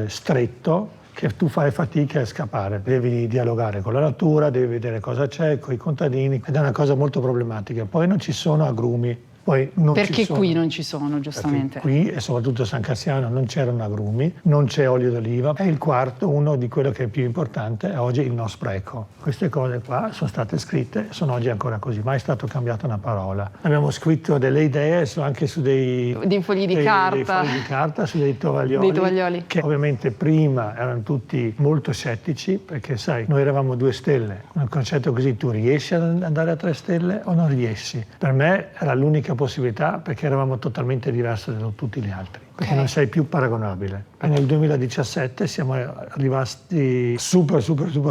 stretto che tu fai fatica a scappare, devi dialogare con la natura, devi vedere cosa c'è, con i contadini ed è una cosa molto problematica. Poi non ci sono agrumi. Poi non Perché ci sono, qui non ci sono, giustamente. qui e soprattutto a San Cassiano non c'erano agrumi, non c'è olio d'oliva e il quarto, uno di quello che è più importante, è oggi il no spreco. Queste cose qua sono state scritte, sono oggi ancora così, mai è stato cambiato una parola. Abbiamo scritto delle idee anche su dei fogli di carta. Dei fogli di carta, su dei tovaglioli, che ovviamente prima erano tutti molto scettici perché sai, noi eravamo 2 stelle, un concetto così tu riesci ad andare a 3 stelle o non riesci? Per me era l'unica possibilità perché eravamo totalmente diversi da tutti gli altri, perché non sei più paragonabile. E nel 2017 siamo arrivati super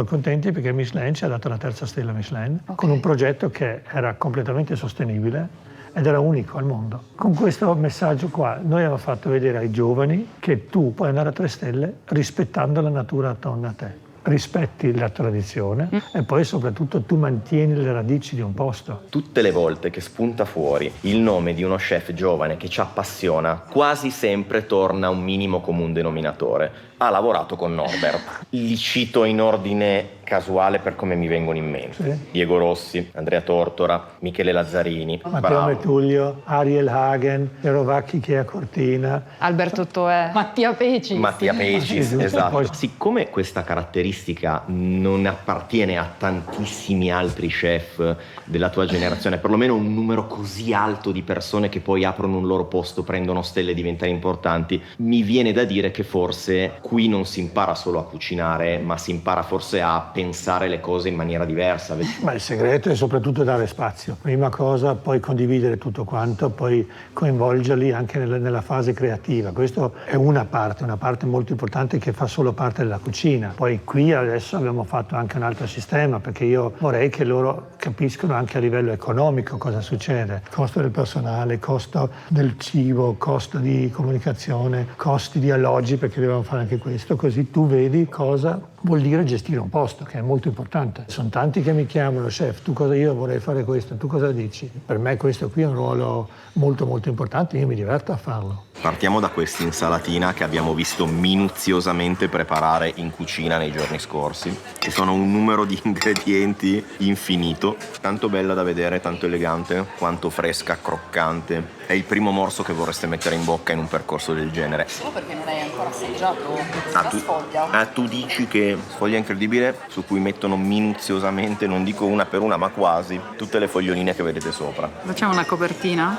contenti perché Michelin ci ha dato la 3ª stella Michelin con un progetto che era completamente sostenibile ed era unico al mondo. Con questo messaggio qua noi abbiamo fatto vedere ai giovani che tu puoi andare a 3 stelle rispettando la natura attorno a te. Rispetti la tradizione e poi soprattutto tu mantieni le radici di un posto. Tutte le volte che spunta fuori il nome di uno chef giovane che ci appassiona, quasi sempre torna un minimo comune denominatore. Ha lavorato con Norbert. Li cito in ordine casuale per come mi vengono in mente. Sì. Diego Rossi, Andrea Tortora, Michele Lazzarini, Matteo Metullio, Ariel Hagen, Piero Vacchi che è a Cortina, Alberto Toè, Mattia Pecis. Mattia Pecis, Sì, esatto. poi- Siccome questa caratteristica non appartiene a tantissimi altri chef della tua generazione, perlomeno un numero così alto di persone che poi aprono un loro posto, prendono stelle e diventano importanti, mi viene da dire che forse qui non si impara solo a cucinare, ma si impara forse a pensare le cose in maniera diversa. Ma il segreto è soprattutto dare spazio. Prima cosa, poi condividere tutto quanto, poi coinvolgerli anche nella fase creativa. Questa è una parte molto importante che fa solo parte della cucina. Poi qui adesso abbiamo fatto anche un altro sistema perché io vorrei che loro capiscono anche a livello economico cosa succede. Costo del personale, costo del cibo, costo di comunicazione, costi di alloggi perché dobbiamo fare anche questo, così tu vedi cosa vuol dire gestire un posto, che è molto importante. Sono tanti che mi chiamano, chef, io vorrei fare questo, tu cosa dici? Per me questo qui è un ruolo molto importante, io mi diverto a farlo. Partiamo da questa insalatina che abbiamo visto minuziosamente preparare in cucina nei giorni scorsi. Ci sono un numero di ingredienti infinito, tanto bella da vedere, tanto elegante, quanto fresca, croccante. È il primo morso che vorreste mettere in bocca in un percorso del genere. Solo perché non hai ancora assaggiato la sfoglia. Tu dici che sfoglia incredibile su cui mettono minuziosamente, non dico una per una ma quasi, tutte le foglioline che vedete sopra. Facciamo una copertina?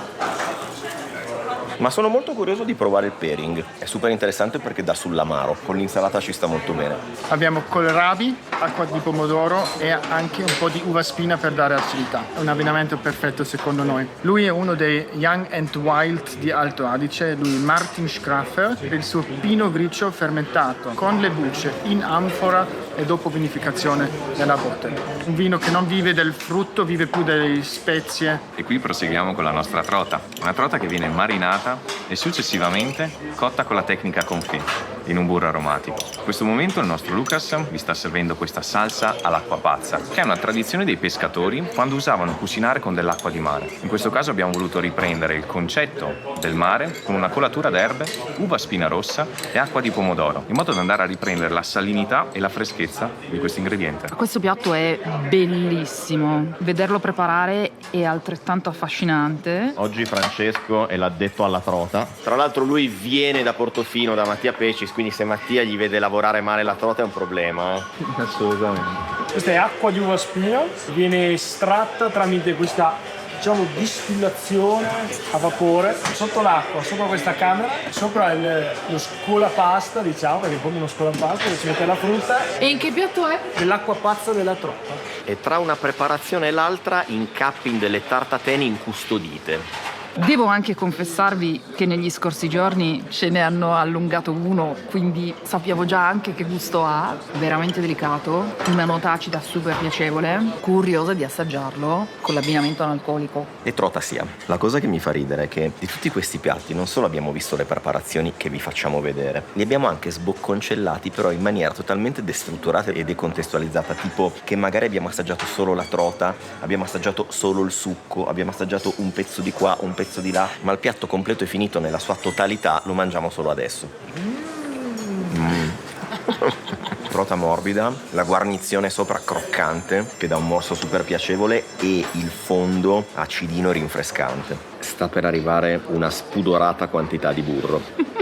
Ma sono molto curioso di provare il pairing. È super interessante perché dà sull'amaro. Con l'insalata ci sta molto bene. Abbiamo kohlrabi, acqua di pomodoro e anche un po' di uva spina per dare acidità. È un abbinamento perfetto secondo noi. Lui è uno dei Young and Wild di Alto Adige, lui Martin Schraffer, per il suo Pinot Grigio fermentato con le bucce in anfora e dopo vinificazione nella botte. Un vino che non vive del frutto, vive più delle spezie. E qui proseguiamo con la nostra trota. Una trota che viene marinata e successivamente cotta con la tecnica confit in un burro aromatico. In questo momento il nostro Lucas vi sta servendo questa salsa all'acqua pazza, che è una tradizione dei pescatori quando usavano cucinare con dell'acqua di mare. In questo caso abbiamo voluto riprendere il concetto del mare con una colatura d'erbe, uva spina rossa e acqua di pomodoro, in modo da andare a riprendere la salinità e la freschezza di questo ingrediente. Questo piatto è bellissimo. Vederlo preparare è altrettanto affascinante. Oggi Francesco è l'addetto alla trota. Tra l'altro lui viene da Portofino, da Mattia Pecis, quindi se Mattia gli vede lavorare male la trota è un problema. Assolutamente. Questa è acqua di uva spina, viene estratta tramite questa distillazione a vapore sotto l'acqua, sopra questa camera, sopra lo scolapasta, diciamo, perché come uno scolapasta dove si mette la frutta. E in che piatto è? Dell'acqua pazza della trota. E tra una preparazione e l'altra incappi in delle tartatene incustodite. Devo anche confessarvi che negli scorsi giorni ce ne hanno allungato uno, quindi sappiamo già anche che gusto ha, veramente delicato, una nota acida super piacevole, curiosa di assaggiarlo con l'abbinamento analcolico. E trota sia. La cosa che mi fa ridere è che di tutti questi piatti non solo abbiamo visto le preparazioni che vi facciamo vedere, li abbiamo anche sbocconcellati però in maniera totalmente destrutturata e decontestualizzata, tipo che magari abbiamo assaggiato solo la trota, abbiamo assaggiato solo il succo, abbiamo assaggiato un pezzo di qua, un pezzo di là, ma il piatto completo e finito nella sua totalità lo mangiamo solo adesso. Trota morbida, la guarnizione sopra croccante che dà un morso super piacevole e il fondo acidino rinfrescante. Sta per arrivare una spudorata quantità di burro.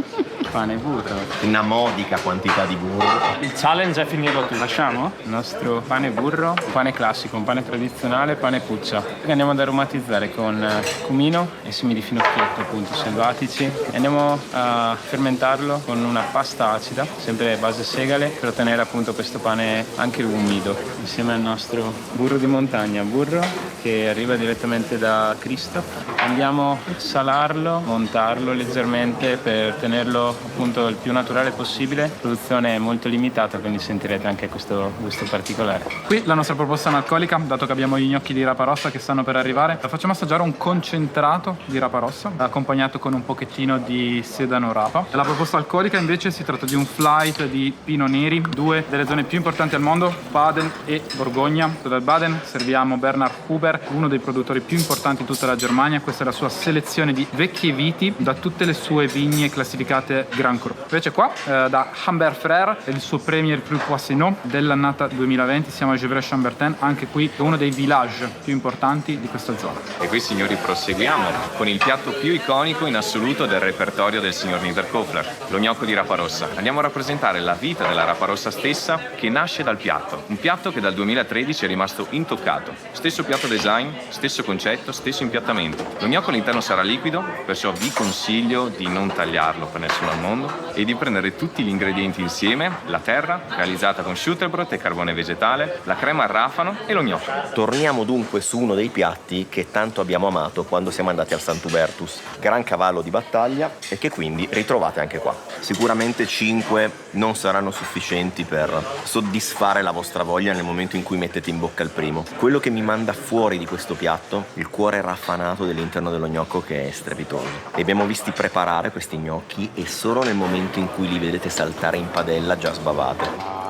Pane e burro. Una modica quantità di burro. Il challenge è finirlo tutto. Lasciamo il nostro pane e burro, un pane classico, un pane tradizionale, pane puccia. Che andiamo ad aromatizzare con cumino e semi di finocchietto appunto selvatici. E andiamo a fermentarlo con una pasta acida, sempre base segale, per ottenere appunto questo pane anche umido. Insieme al nostro burro di montagna, burro che arriva direttamente da Cristo. Andiamo a salarlo, montarlo leggermente per tenerlo appunto il più naturale possibile. Produzione molto limitata, quindi sentirete anche questo gusto particolare. Qui la nostra proposta analcolica, dato che abbiamo gli gnocchi di rapa rossa che stanno per arrivare, la facciamo assaggiare un concentrato di rapa rossa accompagnato con un pochettino di sedano rapa. La proposta alcolica invece si tratta di un flight di Pinot Neri, due delle zone più importanti al mondo, Baden e Borgogna. Dal Baden serviamo Bernhard Huber, uno dei produttori più importanti in tutta la Germania. Questa è la sua selezione di vecchie viti da tutte le sue vigne classificate Grand Cru. Invece qua da Humbert Frère il suo Premier Cru Poissonneau dell'annata 2020, siamo a Gevrey-Chambertin, anche qui è uno dei village più importanti di questa zona. E qui signori proseguiamo con il piatto più iconico in assoluto del repertorio del signor Niederkofler, lo gnocco di rapa rossa. Andiamo a rappresentare la vita della rapa rossa stessa che nasce dal piatto, un piatto che dal 2013 è rimasto intoccato. Stesso piatto design, stesso concetto, stesso impiattamento. Lo gnocco all'interno sarà liquido, perciò vi consiglio di non tagliarlo per nessuno al mondo e di prendere tutti gli ingredienti insieme, la terra realizzata con Schutterbrot e carbone vegetale, la crema al rafano e lo gnocco. Torniamo dunque su uno dei piatti che tanto abbiamo amato quando siamo andati al Sant'Ubertus, gran cavallo di battaglia e che quindi ritrovate anche qua. Sicuramente 5 non saranno sufficienti per soddisfare la vostra voglia nel momento in cui mettete in bocca il primo. Quello che mi manda fuori di questo piatto, il cuore raffanato dell'interno dello gnocco che è strepitoso. Li abbiamo visti preparare questi gnocchi e solo nel momento in cui li vedete saltare in padella già sbavate.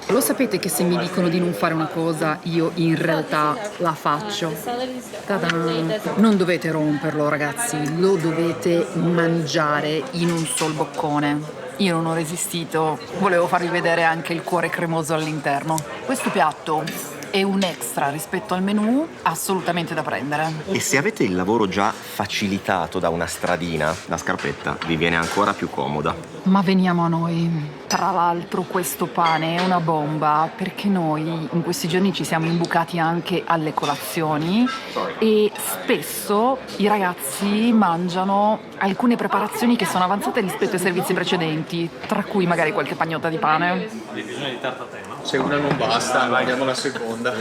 Lo sapete che se mi dicono di non fare una cosa, io in realtà la faccio. Non dovete romperlo, ragazzi, lo dovete mangiare in un sol boccone. Io non ho resistito, volevo farvi vedere anche il cuore cremoso all'interno. Questo piatto è un extra rispetto al menù assolutamente da prendere. E se avete il lavoro già facilitato da una stradina, la scarpetta vi viene ancora più comoda. Ma veniamo a noi. Tra l'altro questo pane è una bomba, perché noi in questi giorni ci siamo imbucati anche alle colazioni e spesso i ragazzi mangiano alcune preparazioni che sono avanzate rispetto ai servizi precedenti, tra cui magari qualche pagnotta di pane. Hai bisogno di tarta a te, no? Se una non basta, andiamo alla seconda.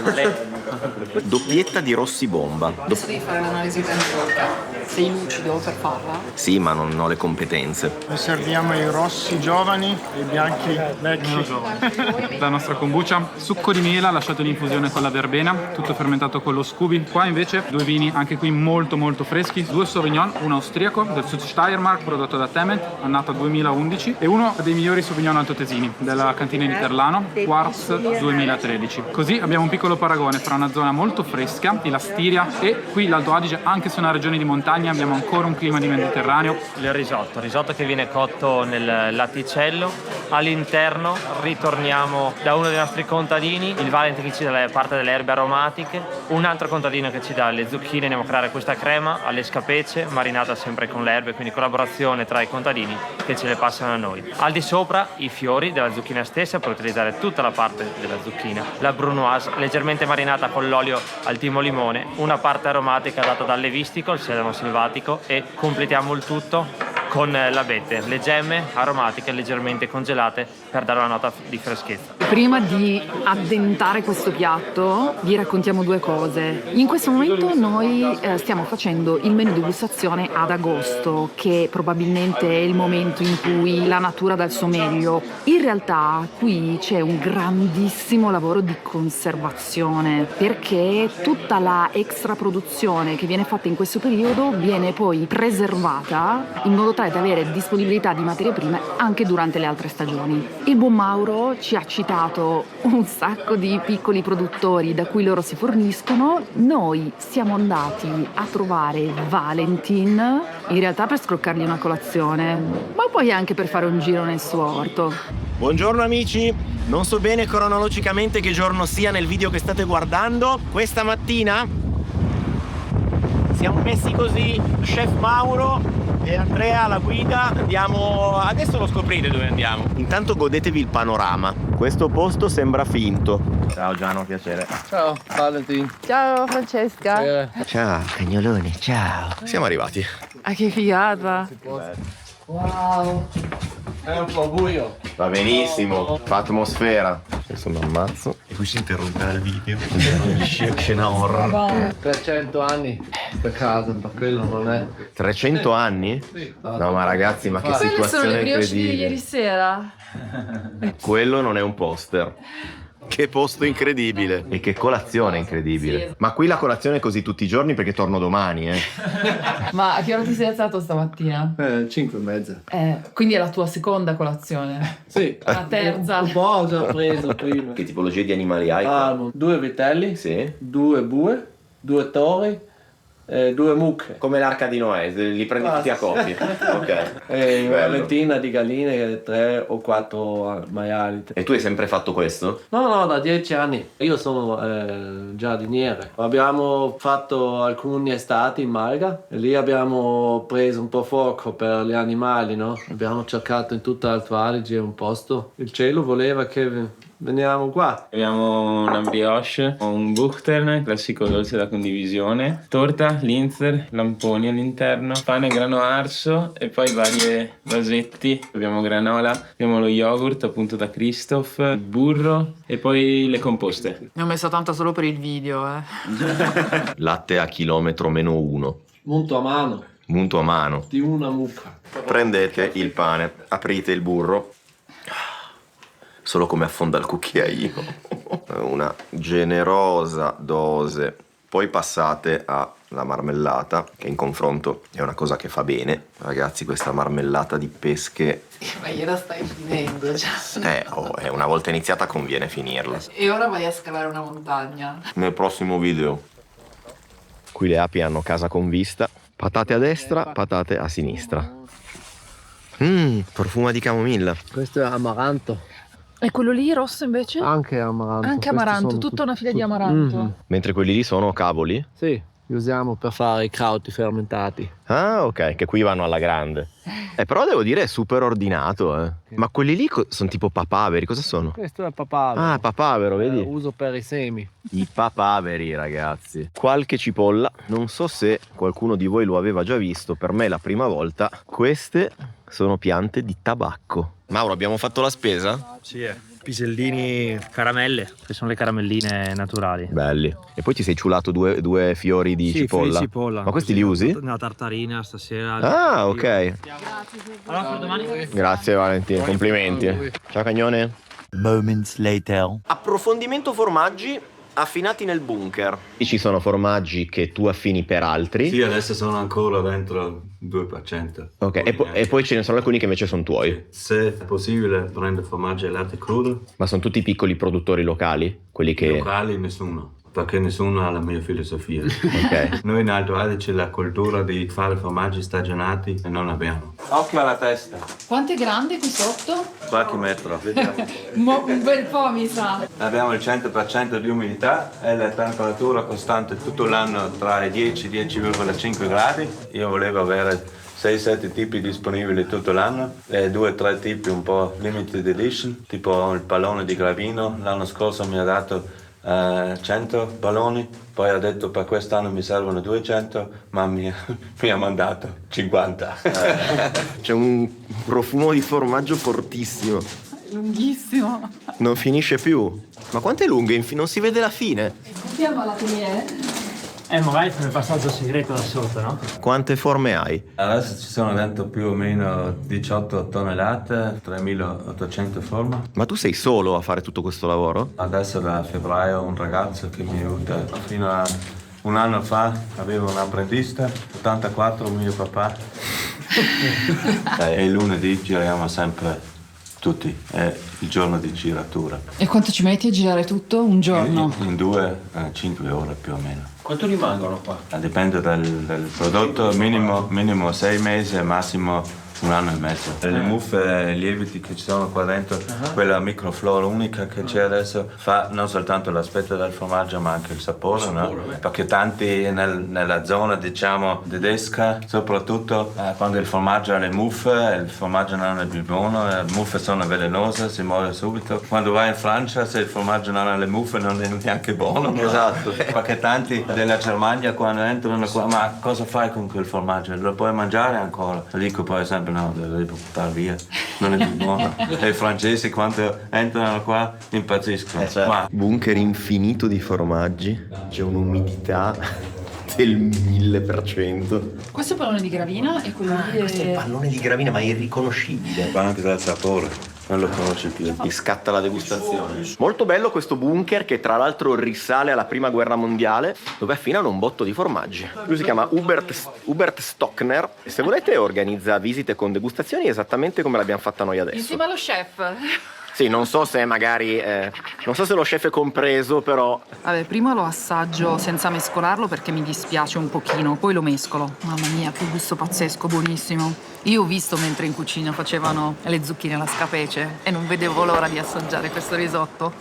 Doppietta di rossi bomba. Adesso devi fare l'analisi temporale. Sei lucido per farla? Sì, ma non ho le competenze. Serviamo i rossi giovani e i bianchi vecchi. La nostra kombucha, succo di mela lasciato in infusione con la verbena, tutto fermentato con lo Scooby. Qua invece 2 vini, anche qui molto molto freschi, 2 Sauvignon, uno austriaco del Sud Steiermark prodotto da Temet, annato 2011, e uno dei migliori Sauvignon altoatesini della cantina di Terlano, Quartz 2013. Così abbiamo un piccolo paragone fra una zona molto fresca, di Lastiria, e qui l'Alto Adige, anche se è una regione di montagna, abbiamo ancora un clima di Mediterraneo. Il risotto che viene cotto nel latticello. All'interno ritorniamo da uno dei nostri contadini, il Valentin che ci dà la parte delle erbe aromatiche, un altro contadino che ci dà le zucchine, andiamo a creare questa crema alle scapece marinata sempre con le erbe, quindi collaborazione tra i contadini che ce le passano a noi. Al di sopra i fiori della zucchina stessa per utilizzare tutta la parte della zucchina, la brunoise leggermente marinata con l'olio al timo limone, una parte aromatica data dal levistico, il sedano selvatico, e completiamo il tutto con l'abete, le gemme aromatiche leggermente congelate per dare una nota di freschezza. Prima di addentare questo piatto vi raccontiamo 2 cose. In questo momento noi stiamo facendo il menù degustazione ad agosto, che probabilmente è il momento in cui la natura dà il suo meglio. In realtà qui c'è un grandissimo lavoro di conservazione, perché tutta la extra produzione che viene fatta in questo periodo viene poi preservata in modo tale da avere disponibilità di materie prime anche durante le altre stagioni. Il buon Mauro ci ha citato un sacco di piccoli produttori da cui loro si forniscono. Noi siamo andati a trovare Valentin, in realtà per scroccargli una colazione, ma poi anche per fare un giro nel suo orto. Buongiorno amici, non so bene cronologicamente che giorno sia nel video che state guardando. Questa mattina siamo messi così, chef Mauro e Andrea alla guida, andiamo, adesso lo scoprite dove andiamo. Intanto godetevi il panorama, questo posto sembra finto. Ciao Giano, piacere. Ciao Valentin. Ciao Francesca. Ciao cagnolone, ciao. Siamo arrivati. Ah, che figata. Wow. È un po' buio. Va benissimo, fa atmosfera. Adesso mi ammazzo e qui si interromperà il video. Scena horror. 300 anni per casa, ma quello non è. 300 anni? Sì. No ma ragazzi, ma che Quelle sono situazione le brioche di incredibile. ieri sera. Quello non è un poster. Che posto incredibile. E che colazione incredibile. Ma qui la colazione è così tutti i giorni perché torno domani, Ma a che ora ti sei alzato stamattina? 5:30. Quindi è la tua seconda colazione? Sì. La terza? Un po' ho già preso prima. Che tipologie di animali hai? 2 vitelli, Sì. 2 bue, 2 tori, 2 mucche. Come l'arca di Noè, li prendi tutti a coppie. Ok. E una Bello. ventina di galline, 3 o 4 maiali. E tu hai sempre fatto questo? No, da 10 anni. Io sono giardiniere. Abbiamo fatto alcuni estati in Malga e lì abbiamo preso un po' fuoco per gli animali, no? Abbiamo cercato in tutta l'Alto Adige un posto. Il cielo voleva che veniamo qua. Abbiamo una brioche, un Buchtern, classico dolce da condivisione, torta, linzer, lamponi all'interno, pane grano arso e poi varie vasetti. Abbiamo granola, abbiamo lo yogurt appunto da Christoph, il burro e poi le composte. Ne ho messo tanta solo per il video, Latte a chilometro -1. Munto a mano. Munto a mano. Di una mucca. Prendete il pane, aprite il burro. Solo come affonda il cucchiaino. Una generosa dose. Poi passate alla marmellata, che in confronto è una cosa che fa bene. Ragazzi, questa marmellata di pesche... Ma gliela stai finendo già. Una volta iniziata conviene finirla. E ora vai a scalare una montagna. Nel prossimo video. Qui le api hanno casa con vista. Patate a destra, patate a sinistra. Profuma di camomilla. Questo è amaranto. E quello lì rosso invece? Anche amaranto. Anche amaranto, tutta una fila di amaranto. Mentre quelli lì sono cavoli? Sì, li usiamo per fare i crauti fermentati. Ah, ok, che qui vanno alla grande. Però devo dire è super ordinato, eh. Ma quelli lì sono tipo papaveri, cosa sono? Questo è papavero. Ah, papavero, vedi? Uso per i semi. I papaveri, ragazzi. Qualche cipolla. Non so se qualcuno di voi lo aveva già visto, per me è la prima volta. Queste sono piante di tabacco. Mauro, abbiamo fatto la spesa? Sì, pisellini, caramelle, che sono le caramelline naturali. Belli. E poi ti sei ciulato due fiori di cipolla. cipolla. Ma questi li usi? Nella tartarina stasera. Ah, ok. Allora, per domani? Grazie Valentino, complimenti. Ciao Cagnone. Moments later. Approfondimento formaggi affinati nel bunker. Ci sono formaggi che tu affini per altri. Sì, adesso sono ancora dentro 2%. Ok, e poi ce ne sono alcuni che invece sono tuoi. Se è possibile prendo formaggio e latte crudo. Ma sono tutti piccoli produttori locali? Quelli che... Locali nessuno, perché nessuno ha la mia filosofia. Ok. Noi in Alto Adige la cultura di fare formaggi stagionati e non abbiamo. Occhio alla testa. Quanto è grande qui sotto? Qualche metro, vediamo. Un bel po' mi sa. Abbiamo il 100% di umidità e la temperatura costante tutto l'anno tra i 10 e 10,5 gradi. Io volevo avere 6-7 tipi disponibili tutto l'anno e 2-3 tipi un po' limited edition, tipo il pallone di Gravino. L'anno scorso mi ha dato 100 balloni, poi ha detto per quest'anno mi servono 200, ma mi ha mandato 50. C'è un profumo di formaggio fortissimo. Lunghissimo. Non finisce più. Ma quanto è lungo? Non si vede la fine. Siamo alla teniera. Magari come passaggio segreto da sotto, no? Quante forme hai? Adesso ci sono dentro più o meno 18 tonnellate, 3800 forme. Ma tu sei solo a fare tutto questo lavoro? Adesso da febbraio un ragazzo che mi aiuta. Fino a un anno fa avevo un apprendista, 84 mio papà. E il lunedì giriamo sempre tutti, è il giorno di giratura. E quanto ci metti a girare tutto? Un giorno? In 5 ore più o meno. Quanto rimangono qua? Dipende dal prodotto, minimo 6 mesi e massimo un anno e mezzo. Le muffe lieviti che ci sono qua dentro, quella microflora unica che c'è adesso, fa non soltanto l'aspetto del formaggio ma anche il sapore, no? Perché tanti nella zona diciamo tedesca, soprattutto quando il formaggio ha le muffe, il formaggio non è più buono, le muffe sono velenose, si muore subito. Quando vai in Francia, se il formaggio non ha le muffe non è neanche buono. Esatto. Perché tanti della Germania quando entrano qua, ma cosa fai con quel formaggio? Lo puoi mangiare ancora? Lo dico poi sempre no, lo devo buttare via, non è più buono. E i francesi quando entrano qua impazziscono. Ma bunker infinito di formaggi, c'è un'umidità del 1000%. Questo è il pallone di Gravina e quello lì Questo è il pallone di Gravina, ma è irriconoscibile. fa anche dal sapore. Non lo conosci più. Mi scatta la degustazione. Molto bello questo bunker che tra l'altro risale alla prima guerra mondiale, dove affinano un botto di formaggi. Lui si chiama Hubert Stockner e se volete organizza visite con degustazioni esattamente come l'abbiamo fatta noi adesso. insieme allo chef. Sì, non so se magari non so se lo chef è compreso, però Vabbè, prima lo assaggio senza mescolarlo perché mi dispiace un pochino, poi lo mescolo. Mamma mia, che gusto pazzesco, buonissimo. Io ho visto mentre in cucina facevano le zucchine alla scapece e non vedevo l'ora di assaggiare questo risotto.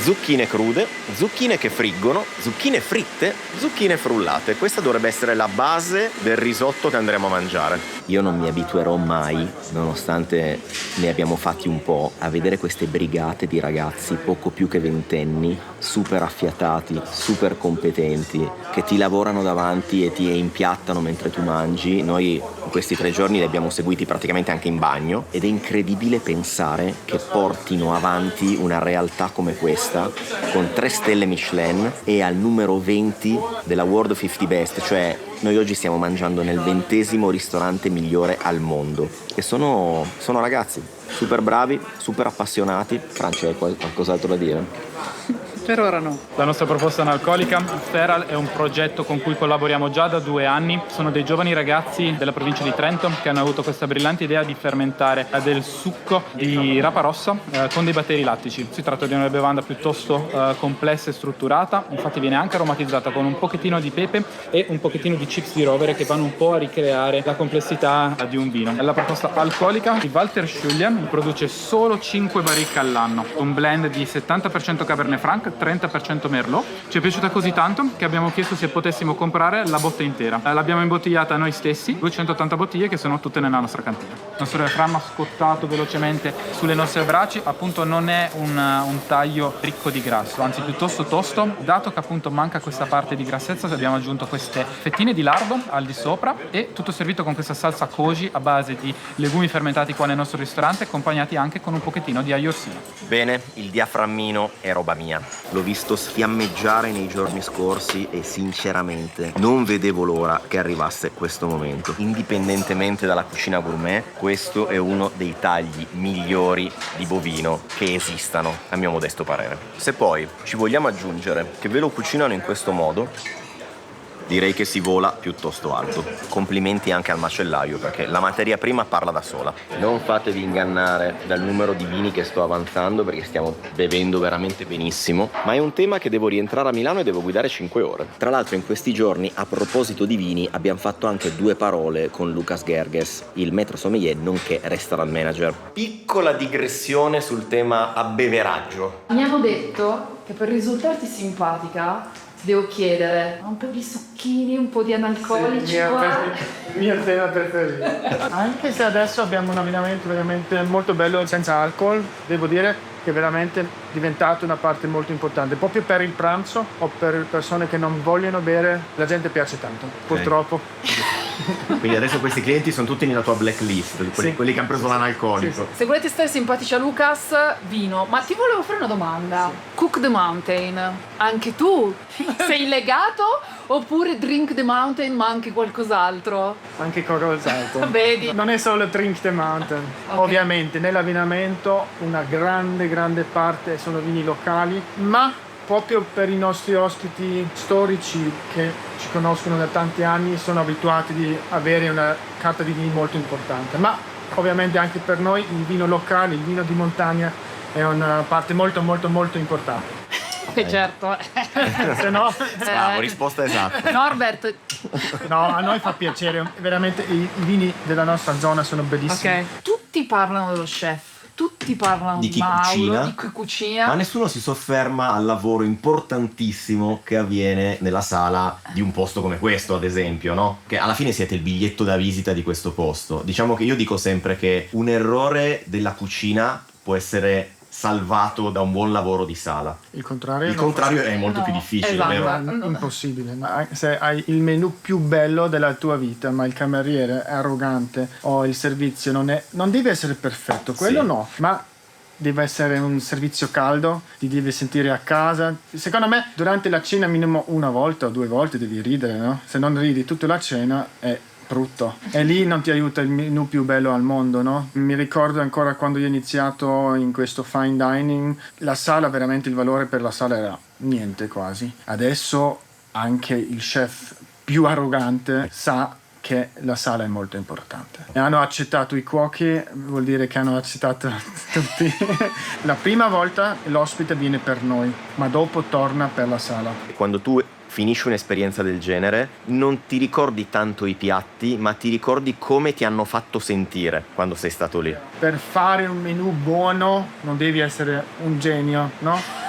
zucchine crude, zucchine che friggono, zucchine fritte, zucchine frullate. Questa dovrebbe essere la base del risotto che andremo a mangiare. Io non mi abituerò mai, nonostante ne abbiamo fatti un po', a vedere queste brigate di ragazzi poco più che ventenni, super affiatati, super competenti, che ti lavorano davanti e ti impiattano mentre tu mangi. Noi in questi 3 giorni li abbiamo seguiti praticamente anche in bagno ed è incredibile pensare che portino avanti una realtà come questa con 3 stelle Michelin e al numero 20 della World 50 Best, cioè noi oggi stiamo mangiando nel 20° ristorante migliore al mondo e sono ragazzi super bravi, super appassionati. Francia, hai qualcos'altro da dire? Per ora no. La nostra proposta analcolica, Feral, è un progetto con cui collaboriamo già da 2 anni. Sono dei giovani ragazzi della provincia di Trento che hanno avuto questa brillante idea di fermentare del succo di rapa rossa con dei batteri lattici. Si tratta di una bevanda piuttosto complessa e strutturata, infatti viene anche aromatizzata con un pochettino di pepe e un pochettino di chips di rovere che vanno un po' a ricreare la complessità di un vino. La proposta alcolica di Walter Schulien produce solo 5 barrique all'anno, un blend di 70% Cabernet Franc, 30% Merlot. Ci è piaciuta così tanto che abbiamo chiesto se potessimo comprare la botte intera. L'abbiamo imbottigliata noi stessi, 280 bottiglie che sono tutte nella nostra cantina. Il nostro diaframma scottato velocemente sulle nostre braci appunto non è un taglio ricco di grasso, anzi piuttosto tosto. Dato che appunto manca questa parte di grassezza, abbiamo aggiunto queste fettine di lardo al di sopra e tutto servito con questa salsa koji a base di legumi fermentati qua nel nostro ristorante, accompagnati anche con un pochettino di aglio orsino. Bene, il diaframmino è roba mia. L'ho visto sfiammeggiare nei giorni scorsi e sinceramente non vedevo l'ora che arrivasse questo momento. Indipendentemente dalla cucina gourmet, questo è uno dei tagli migliori di bovino che esistano, a mio modesto parere. Se poi ci vogliamo aggiungere che ve lo cucinano in questo modo, direi che si vola piuttosto alto. Complimenti anche al macellaio perché la materia prima parla da sola. Non fatevi ingannare dal numero di vini che sto avanzando perché stiamo bevendo veramente benissimo, ma è un tema che devo rientrare a Milano e devo guidare 5 ore. Tra l'altro in questi giorni, a proposito di vini, abbiamo fatto anche 2 parole con Lucas Gerges, il maître sommelier nonché restaurant manager. Piccola digressione sul tema abbeveraggio. Mi hanno detto che per risultarti simpatica devo chiedere un po' di succhini, un po' di analcolici qua. Il mio tema preferito. Anche se adesso abbiamo un abbinamento veramente molto bello senza alcol, devo dire che è veramente diventato una parte molto importante. Proprio per il pranzo o per persone che non vogliono bere, la gente piace tanto, purtroppo. Quindi adesso questi clienti sono tutti nella tua blacklist, quelli che hanno preso l'analcolico. Se volete stare simpatici a Lucas, vino. Ma ti volevo fare una domanda. Cook the Mountain, anche tu sei legato oppure Drink the Mountain ma anche qualcos'altro? Anche qualcos'altro. Vedi? Non è solo Drink the Mountain. Okay. Ovviamente nell'abbinamento una grande parte sono vini locali, ma proprio per i nostri ospiti storici che ci conoscono da tanti anni sono abituati di avere una carta di vini molto importante, ma ovviamente anche per noi il vino locale, il vino di montagna è una parte molto importante. Certo. Se no, bravo, risposta esatta. Norbert. No, a noi fa piacere, veramente i vini della nostra zona sono bellissimi. Ok. Tutti parlano dello chef. Tutti parlano di chi Mauro, cucina, di chi cucina, ma nessuno si sofferma al lavoro importantissimo che avviene nella sala di un posto come questo, ad esempio, no? Che alla fine siete il biglietto da visita di questo posto. Diciamo che io dico sempre che un errore della cucina può essere salvato da un buon lavoro di sala. Il contrario è molto più difficile, esatto, vero? Impossibile. Ma se hai il menù più bello della tua vita, ma il cameriere è arrogante o il servizio non deve essere perfetto, quello sì. No, ma deve essere un servizio caldo, ti devi sentire a casa. Secondo me durante la cena minimo 1 volta o 2 volte devi ridere, no? Se non ridi tutta la cena è brutto. E lì non ti aiuta il menù più bello al mondo, no? Mi ricordo ancora quando io ho iniziato in questo fine dining, la sala, veramente il valore per la sala era niente quasi. Adesso anche il chef più arrogante sa che la sala è molto importante. E hanno accettato i cuochi, vuol dire che hanno accettato tutti. La prima volta l'ospite viene per noi, ma dopo torna per la sala. Quando tu finisci un'esperienza del genere, non ti ricordi tanto i piatti, ma ti ricordi come ti hanno fatto sentire quando sei stato lì. Per fare un menù buono non devi essere un genio, no?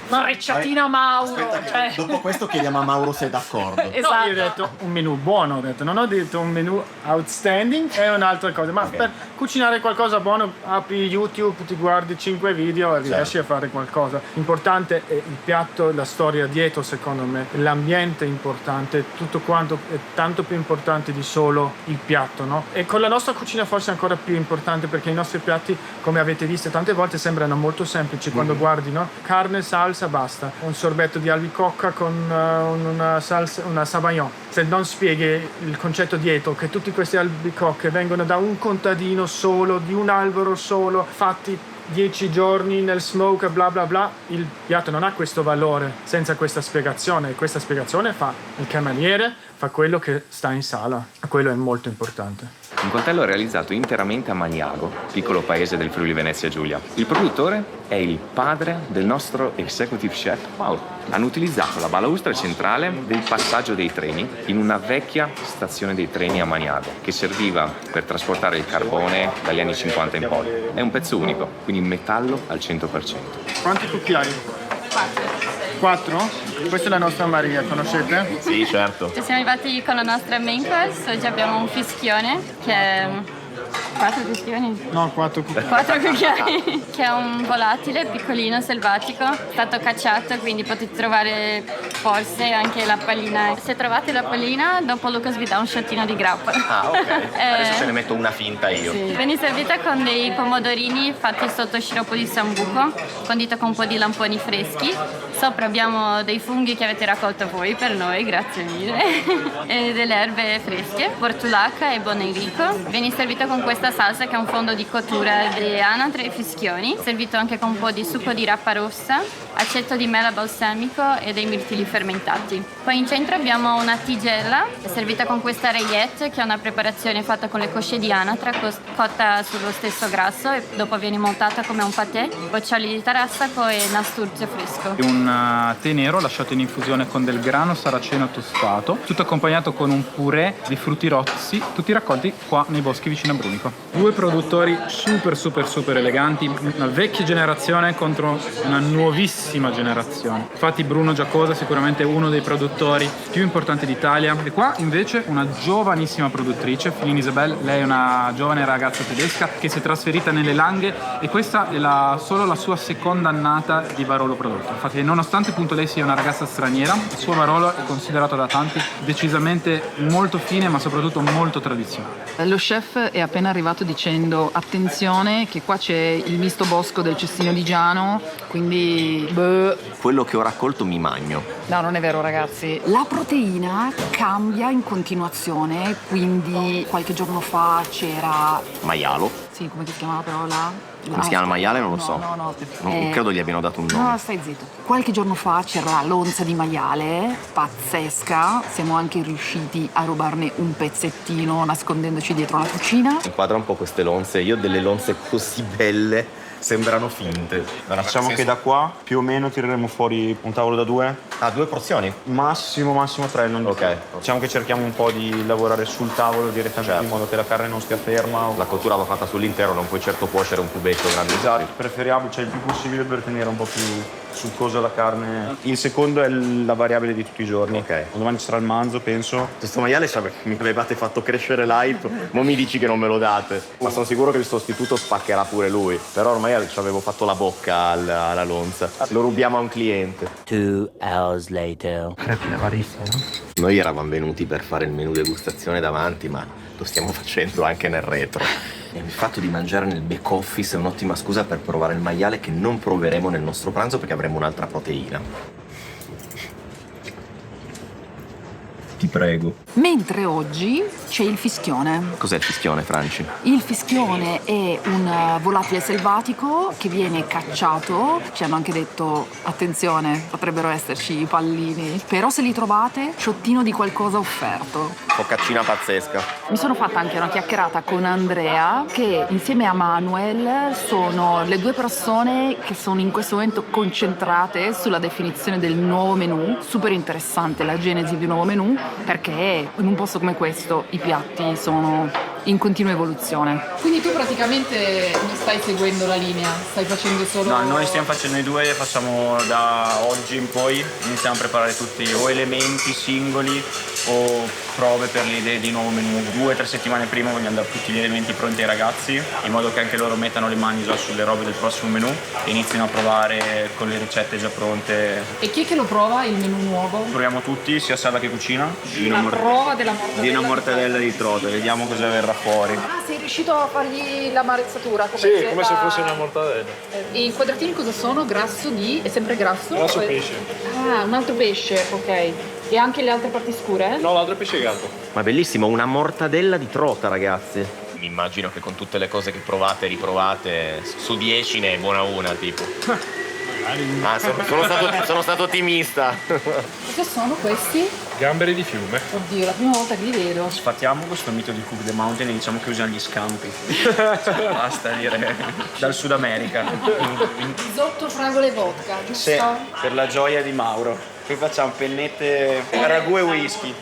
Frecciatina Mauro. Dopo questo chiediamo a Mauro se è d'accordo. Esatto. No, io ho detto un menù buono, non ho detto un menù outstanding, è un'altra cosa. Ma per cucinare qualcosa buono apri YouTube, ti guardi 5 video e riesci a fare qualcosa. Importante è il piatto, la storia dietro, secondo me. L'ambiente è importante, tutto quanto è tanto più importante di solo il piatto, no? E con la nostra cucina forse è ancora più importante perché i nostri piatti, come avete visto, tante volte sembrano molto semplici quando guardi, no? Carne, salsa, basta. Un sorbetto di albicocca con una salsa, una sabayon. Se non spieghi il concetto dietro, che tutte queste albicocche vengono da un contadino solo, di un albero solo, fatti 10 giorni nel smoke, bla bla bla, il piatto non ha questo valore senza questa spiegazione. E questa spiegazione fa il cameriere, fa quello che sta in sala. Quello è molto importante. Un coltello realizzato interamente a Magnago, piccolo paese del Friuli Venezia Giulia. Il produttore è il padre del nostro executive chef Paolo. Hanno utilizzato la balaustra centrale del passaggio dei treni in una vecchia stazione dei treni a Magnago, che serviva per trasportare il carbone dagli anni 50 in poi. È un pezzo unico, quindi in metallo al 100%. Quanti cucchiai? 4? Questa è la nostra Maria, conoscete? Sì, certo. Siamo arrivati con la nostra main course, oggi abbiamo un fischione che è 4 fischioni? No, 4 cucchiai. 4 cucchiai, che è un volatile piccolino, selvatico, è stato cacciato, quindi potete trovare forse anche la pallina. Se trovate la pallina, dopo Lucas vi dà un shottino di grappa. Ah, ok. Adesso ce ne metto una finta io. Sì. Viene servita con dei pomodorini fatti sotto sciroppo di sambuco, condito con un po' di lamponi freschi. Sopra abbiamo dei funghi che avete raccolto voi per noi, grazie mille, e delle erbe fresche, portulaca e bonenrico. Viene servito con questa salsa che è un fondo di cottura di anatre e fischioni, servito anche con un po' di succo di rappa rossa, aceto di mela balsamico e dei mirtilli fermentati. Poi in centro abbiamo una tigella servita con questa rillette, che è una preparazione fatta con le cosce di anatra cotta sullo stesso grasso e dopo viene montata come un patè, boccioli di tarassaco e nasturzio fresco. Un tè nero lasciato in infusione con del grano saraceno tostato, tutto accompagnato con un purè di frutti rossi, tutti raccolti qua nei boschi vicino a Brunico. 2 produttori super eleganti, una vecchia generazione contro una nuovissima generazione. Infatti Bruno Giacosa è sicuramente uno dei produttori più importanti d'Italia, e qua invece una giovanissima produttrice, Filin Isabel. Lei è una giovane ragazza tedesca che si è trasferita nelle Langhe e questa è solo la sua seconda annata di Barolo prodotto. Infatti, nonostante appunto lei sia una ragazza straniera, il suo Barolo è considerato da tanti decisamente molto fine, ma soprattutto molto tradizionale. Lo chef è appena arrivato dicendo: attenzione che qua c'è il misto bosco del Cestino di Giano, quindi Quello che ho raccolto mi magno. no, non è vero ragazzi, la proteina cambia in continuazione, quindi qualche giorno fa c'era, Maialo. sì, come si chiamava però Come si chiama il maiale non lo so. no, Non credo gli abbiano dato un nome. no, stai zitto. Qualche giorno fa c'era l'onza di maiale, pazzesca, siamo anche riusciti a rubarne un pezzettino nascondendoci dietro la cucina. Inquadra un po' queste lonze. Io ho delle lonze così belle, sembrano finte. Diciamo che da qua più o meno tireremo fuori un tavolo da 2. Ah, 2 porzioni? Massimo 3. Ok. Diciamo che cerchiamo un po' di lavorare sul tavolo direttamente, in modo che la carne non stia ferma. La cottura va fatta sull'intero, non puoi certo cuocere un cubetto grande. Esatto, preferiamo, cioè il più possibile, per tenere un po' più succosa la carne. Il secondo è la variabile di tutti i giorni. Ok. Domani ci sarà il manzo, penso. Questo maiale mi avevate fatto crescere l'hype, mo mi dici che non me lo date. Ma sono sicuro che il sostituto spaccherà pure lui. Però ormai ci avevo fatto la bocca alla lonza. Lo rubiamo a un cliente. 2 hours later. Noi eravamo venuti per fare il menù degustazione davanti, ma lo stiamo facendo anche nel retro. E il fatto di mangiare nel back office è un'ottima scusa per provare il maiale che non proveremo nel nostro pranzo perché avremo un'altra proteina. Ti prego. Mentre oggi c'è il fischione. Cos'è il fischione, Franci? Il fischione è un volatile selvatico che viene cacciato. Ci hanno anche detto: attenzione, potrebbero esserci i pallini, però se li trovate, sciottino di qualcosa offerto. Focaccina pazzesca. Mi sono fatta anche una chiacchierata con Andrea, che insieme a Manuel sono le 2 persone che sono in questo momento concentrate sulla definizione del nuovo menù. Super interessante la genesi di un nuovo menù, perché in un posto come questo i piatti sono in continua evoluzione. Quindi tu praticamente non stai seguendo la linea, stai facendo solo... No, noi stiamo facendo i 2, facciamo da oggi in poi, iniziamo a preparare tutti o elementi singoli o prove per le idee di nuovo menù. 2 o 3 settimane prima vogliamo dare tutti gli elementi pronti ai ragazzi, in modo che anche loro mettano le mani già sulle robe del prossimo menù e inizino a provare con le ricette già pronte. E chi è che lo prova il menù nuovo? Proviamo tutti, sia sala che cucina. La prova della mortadella. Di una mortadella di trota, vediamo cosa verrà fuori. Ah, sei riuscito a fargli la marezzatura? Sì, come se fosse una mortadella. E i quadratini cosa sono? Grasso di... è sempre grasso? Grasso pesce. Ah, un altro pesce, ok. E anche le altre parti scure? No, l'altro è pesce gatto. Ma bellissimo, una mortadella di trota, ragazzi. mi immagino che con tutte le cose che provate e riprovate, su 10 ne è buona una, tipo. Sono stato ottimista. Cosa sono questi? Gamberi di fiume. Oddio, la prima volta che li vedo. Sfattiamo questo mito di Cook the Mountain e diciamo che usano gli scampi. Basta dire. Dal Sud America. Risotto, fragole e vodka, giusto? Sì, per la gioia di Mauro. Qui facciamo pennette, ragù e whisky.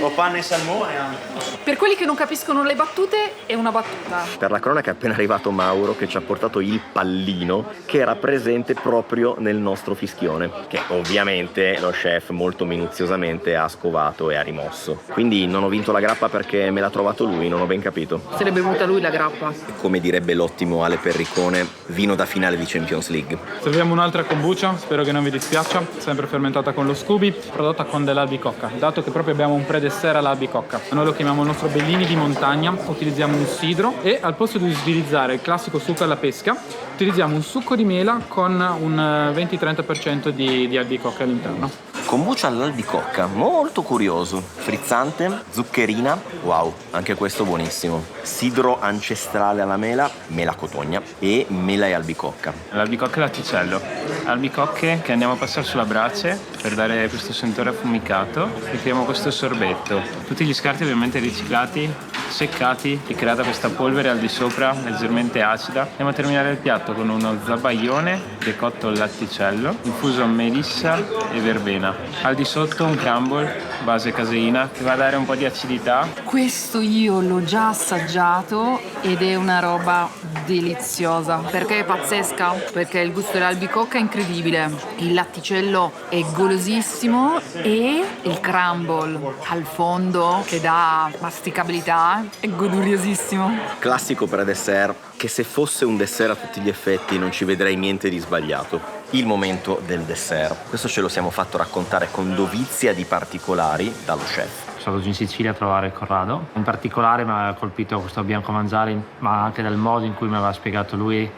O panne e salmone anche. Per quelli che non capiscono le battute, è una battuta. Per la cronaca è appena arrivato Mauro che ci ha portato il pallino che era presente proprio nel nostro fischione, che ovviamente lo chef molto minuziosamente ha scovato e ha rimosso. Quindi non ho vinto la grappa perché me l'ha trovato lui, non ho ben capito. Se l'è bevuta lui la grappa. Come direbbe l'ottimo Ale Perricone, vino da finale di Champions League. Serviamo un'altra kombucha, spero che non vi dispiaccia, sempre fermentata con lo Scooby, prodotta con dell'albicocca, dato che proprio abbiamo un pre-dessert all'albicocca. Noi lo chiamiamo il nostro Bellini di montagna, utilizziamo un sidro e al posto di utilizzare il classico succo alla pesca, utilizziamo un succo di mela con un 20-30% di albicocca all'interno. Kombucha all'albicocca, molto curioso. Frizzante, zuccherina, wow, anche questo buonissimo. Sidro ancestrale alla mela, mela cotogna e mela e albicocca. L'albicocca e l'atticello. Albicocche che andiamo a passare sulla brace per dare questo sentore affumicato e creiamo questo sorbetto. Tutti gli scarti ovviamente riciclati, seccati e creata questa polvere al di sopra leggermente acida. Andiamo a terminare il piatto con uno zabaione decotto al latticello, infuso melissa e verbena. Al di sotto un crumble base caseina che va a dare un po' di acidità. Questo io l'ho già assaggiato ed è una roba deliziosa. Perché è pazzesca? Perché il gusto dell'albicocca è incredibile, il latticello è golosissimo e il crumble al fondo che dà masticabilità è goduriosissimo. Classico per dessert, che se fosse un dessert a tutti gli effetti non ci vedrei niente di sbagliato. Il momento del dessert. Questo ce lo siamo fatto raccontare con dovizia di particolari dallo chef. Sono stato giù in Sicilia a trovare Corrado. In particolare mi ha colpito questo bianco mangiare, ma anche dal modo in cui mi aveva spiegato lui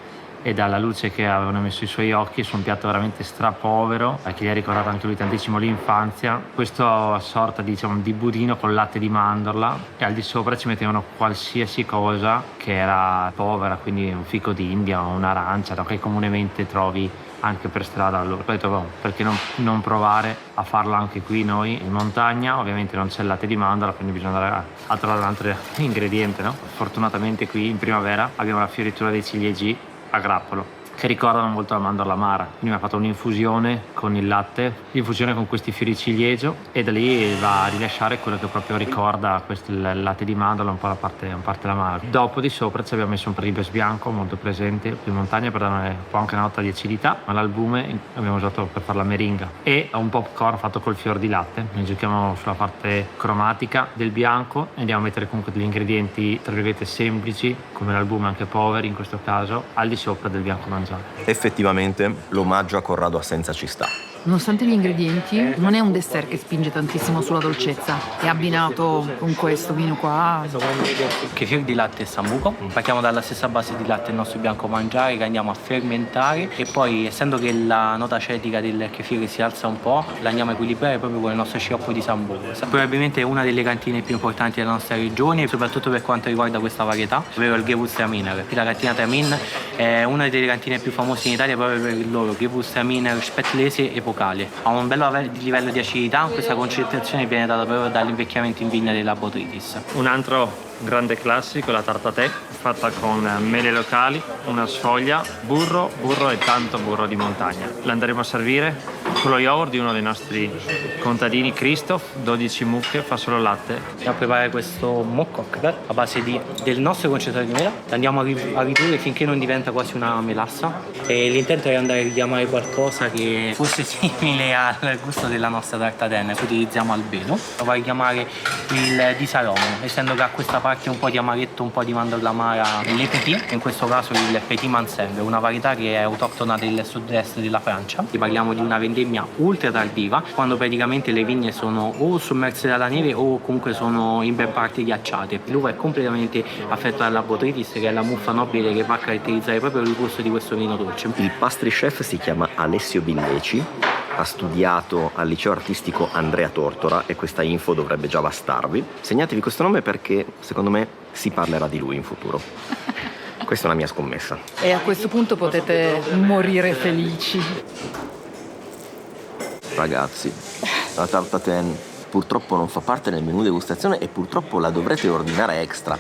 e dalla luce che avevano messo i suoi occhi su un piatto veramente strapovero, che gli ha ricordato anche lui tantissimo l'infanzia. Questo sorta di budino con latte di mandorla e al di sopra ci mettevano qualsiasi cosa che era povera, quindi un fico d'India o un'arancia, che comunemente trovi anche per strada. Allora ho detto, perché non provare a farlo anche qui noi in montagna? Ovviamente non c'è il latte di mandorla, quindi bisogna andare a trovare un altro ingrediente, no? Fortunatamente qui in primavera abbiamo la fioritura dei ciliegi a grappolo che ricordano molto la mandorla amara, quindi mi ha fatto un'infusione con il latte, l'infusione con questi fiori ciliegio e da lì va a rilasciare quello che proprio ricorda il latte di mandorla, un po' la parte amara. Dopo di sopra ci abbiamo messo un po' di ribes bianco molto presente in montagna per dare un po' anche una nota di acidità, ma l'albume abbiamo usato per fare la meringa e un popcorn fatto col fior di latte. Noi giochiamo sulla parte cromatica del bianco e andiamo a mettere comunque degli ingredienti tra virgolette semplici come l'albume, anche poveri in questo caso, al di sopra del bianco mangiato. Effettivamente l'omaggio a Corrado Assenza ci sta. Nonostante gli ingredienti, non è un dessert che spinge tantissimo sulla dolcezza. È abbinato con questo vino qua. Kefir di latte e sambuco. Partiamo dalla stessa base di latte del nostro bianco mangiare che andiamo a fermentare e poi, essendo che la nota acetica del kefir si alza un po', la andiamo a equilibrare proprio con il nostro sciroppo di sambuco. Probabilmente è una delle cantine più importanti della nostra regione, soprattutto per quanto riguarda questa varietà, ovvero il Gewürztraminer. La cantina Tramin è una delle cantine più famose in Italia proprio per il loro Gewürztraminer spettlese e ha un bello livello di acidità, questa concentrazione viene data proprio dall'invecchiamento in vigna della Botrytis. Un altro grande classico, la tarte tè, fatta con mele locali, una sfoglia, burro e tanto burro di montagna. L'andremo a servire con lo yogurt di uno dei nostri contadini, Christoph, 12 mucche, fa solo latte. Andiamo a preparare questo mock cocktail a base del nostro concentrato di mela, andiamo a ridurre finché non diventa quasi una melassa e l'intento è andare a richiamare qualcosa che fosse simile al gusto della nostra tarta tè, che utilizziamo albero. Lo va a richiamare il di Salomon, essendo che ha questa parte un po' di amaretto, un po' di mandorla amara, le petit, in questo caso il Petit Mansell, una varietà che è autoctona del sud-est della Francia. Parliamo di una vendemmia ultra tardiva, quando praticamente le vigne sono o sommerse dalla neve o comunque sono in ben parte ghiacciate. L'uva è completamente affetta dalla Botrytis, che è la muffa nobile che va a caratterizzare proprio il gusto di questo vino dolce. Il pastry chef si chiama Alessio Billeci ha studiato al liceo artistico Andrea Tortora e questa info dovrebbe già bastarvi. Segnatevi questo nome perché secondo me si parlerà di lui in futuro. Questa è una mia scommessa. E a questo punto potete morire felici. Ragazzi, la tartatin purtroppo non fa parte del menù degustazione e purtroppo la dovrete ordinare extra.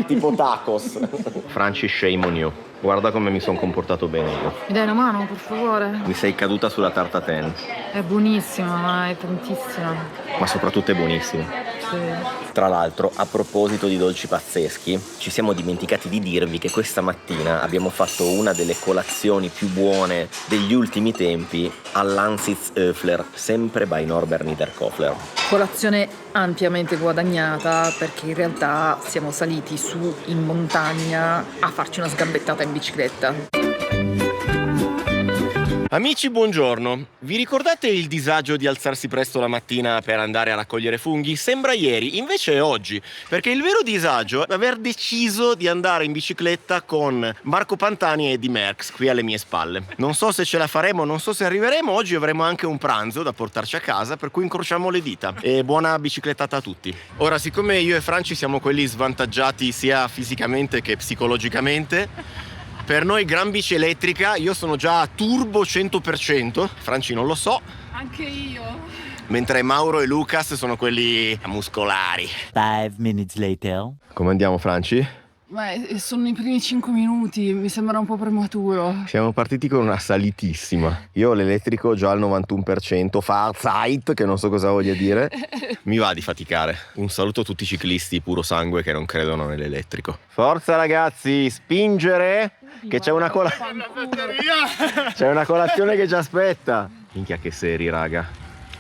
Tipo tacos. Franci, shame on you. Guarda come mi sono comportato bene io. Mi dai una mano, per favore? Mi sei caduta sulla tartatin. È buonissima, ma è tantissima. Ma soprattutto è buonissima. Sì. Tra l'altro, a proposito di dolci pazzeschi, ci siamo dimenticati di dirvi che questa mattina abbiamo fatto una delle colazioni più buone degli ultimi tempi all'Ansitzhöfler, sempre by Norbert Niederkofler. Colazione ampiamente guadagnata perché in realtà siamo saliti su in montagna a farci una sgambettata in bicicletta. Amici, buongiorno. Vi ricordate il disagio di alzarsi presto la mattina per andare a raccogliere funghi? Sembra ieri, invece è oggi, perché il vero disagio è aver deciso di andare in bicicletta con Marco Pantani e Eddie Merckx qui alle mie spalle. Non so se ce la faremo, non so se arriveremo, oggi avremo anche un pranzo da portarci a casa, per cui incrociamo le dita. E buona biciclettata a tutti. Ora, siccome io e Franci siamo quelli svantaggiati sia fisicamente che psicologicamente, per noi gran bici elettrica, io sono già a turbo 100%, Franci non lo so. Anche io. Mentre Mauro e Lucas sono quelli muscolari. 5 minutes later. Come andiamo, Franci? Ma sono i primi 5 minuti, mi sembra un po' prematuro. Siamo partiti con una salitissima. Io ho l'elettrico già al 91%, Fahrzeit, che non so cosa voglia dire. Mi va di faticare. Un saluto a tutti i ciclisti puro sangue che non credono nell'elettrico. Forza ragazzi, spingere! Che c'è una c'è una colazione che ci aspetta. Minchia che seri, raga.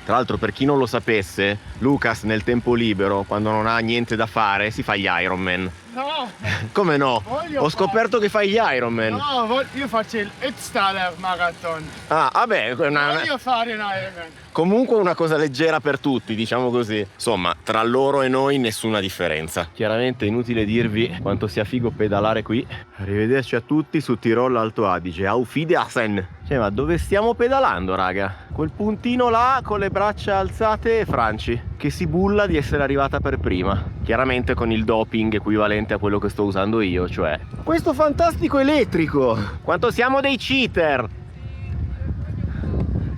Tra l'altro, per chi non lo sapesse, Lucas nel tempo libero, quando non ha niente da fare, si fa gli Ironman. No! Come no? Ho scoperto che fai gli Ironman. No, io faccio il Ötztaler Marathon. Ah, vabbè. Voglio fare un Ironman. Comunque una cosa leggera per tutti, diciamo così. Insomma, tra loro e noi nessuna differenza. Chiaramente è inutile dirvi quanto sia figo pedalare qui. Arrivederci a tutti su Tirol Alto Adige. Auf Wiedersehen. Cioè, ma dove stiamo pedalando, raga? Quel puntino là con le braccia alzate e Franci, che si bulla di essere arrivata per prima. Chiaramente con il doping equivalente a quello che sto usando io, cioè questo fantastico elettrico. Quanto siamo dei cheater!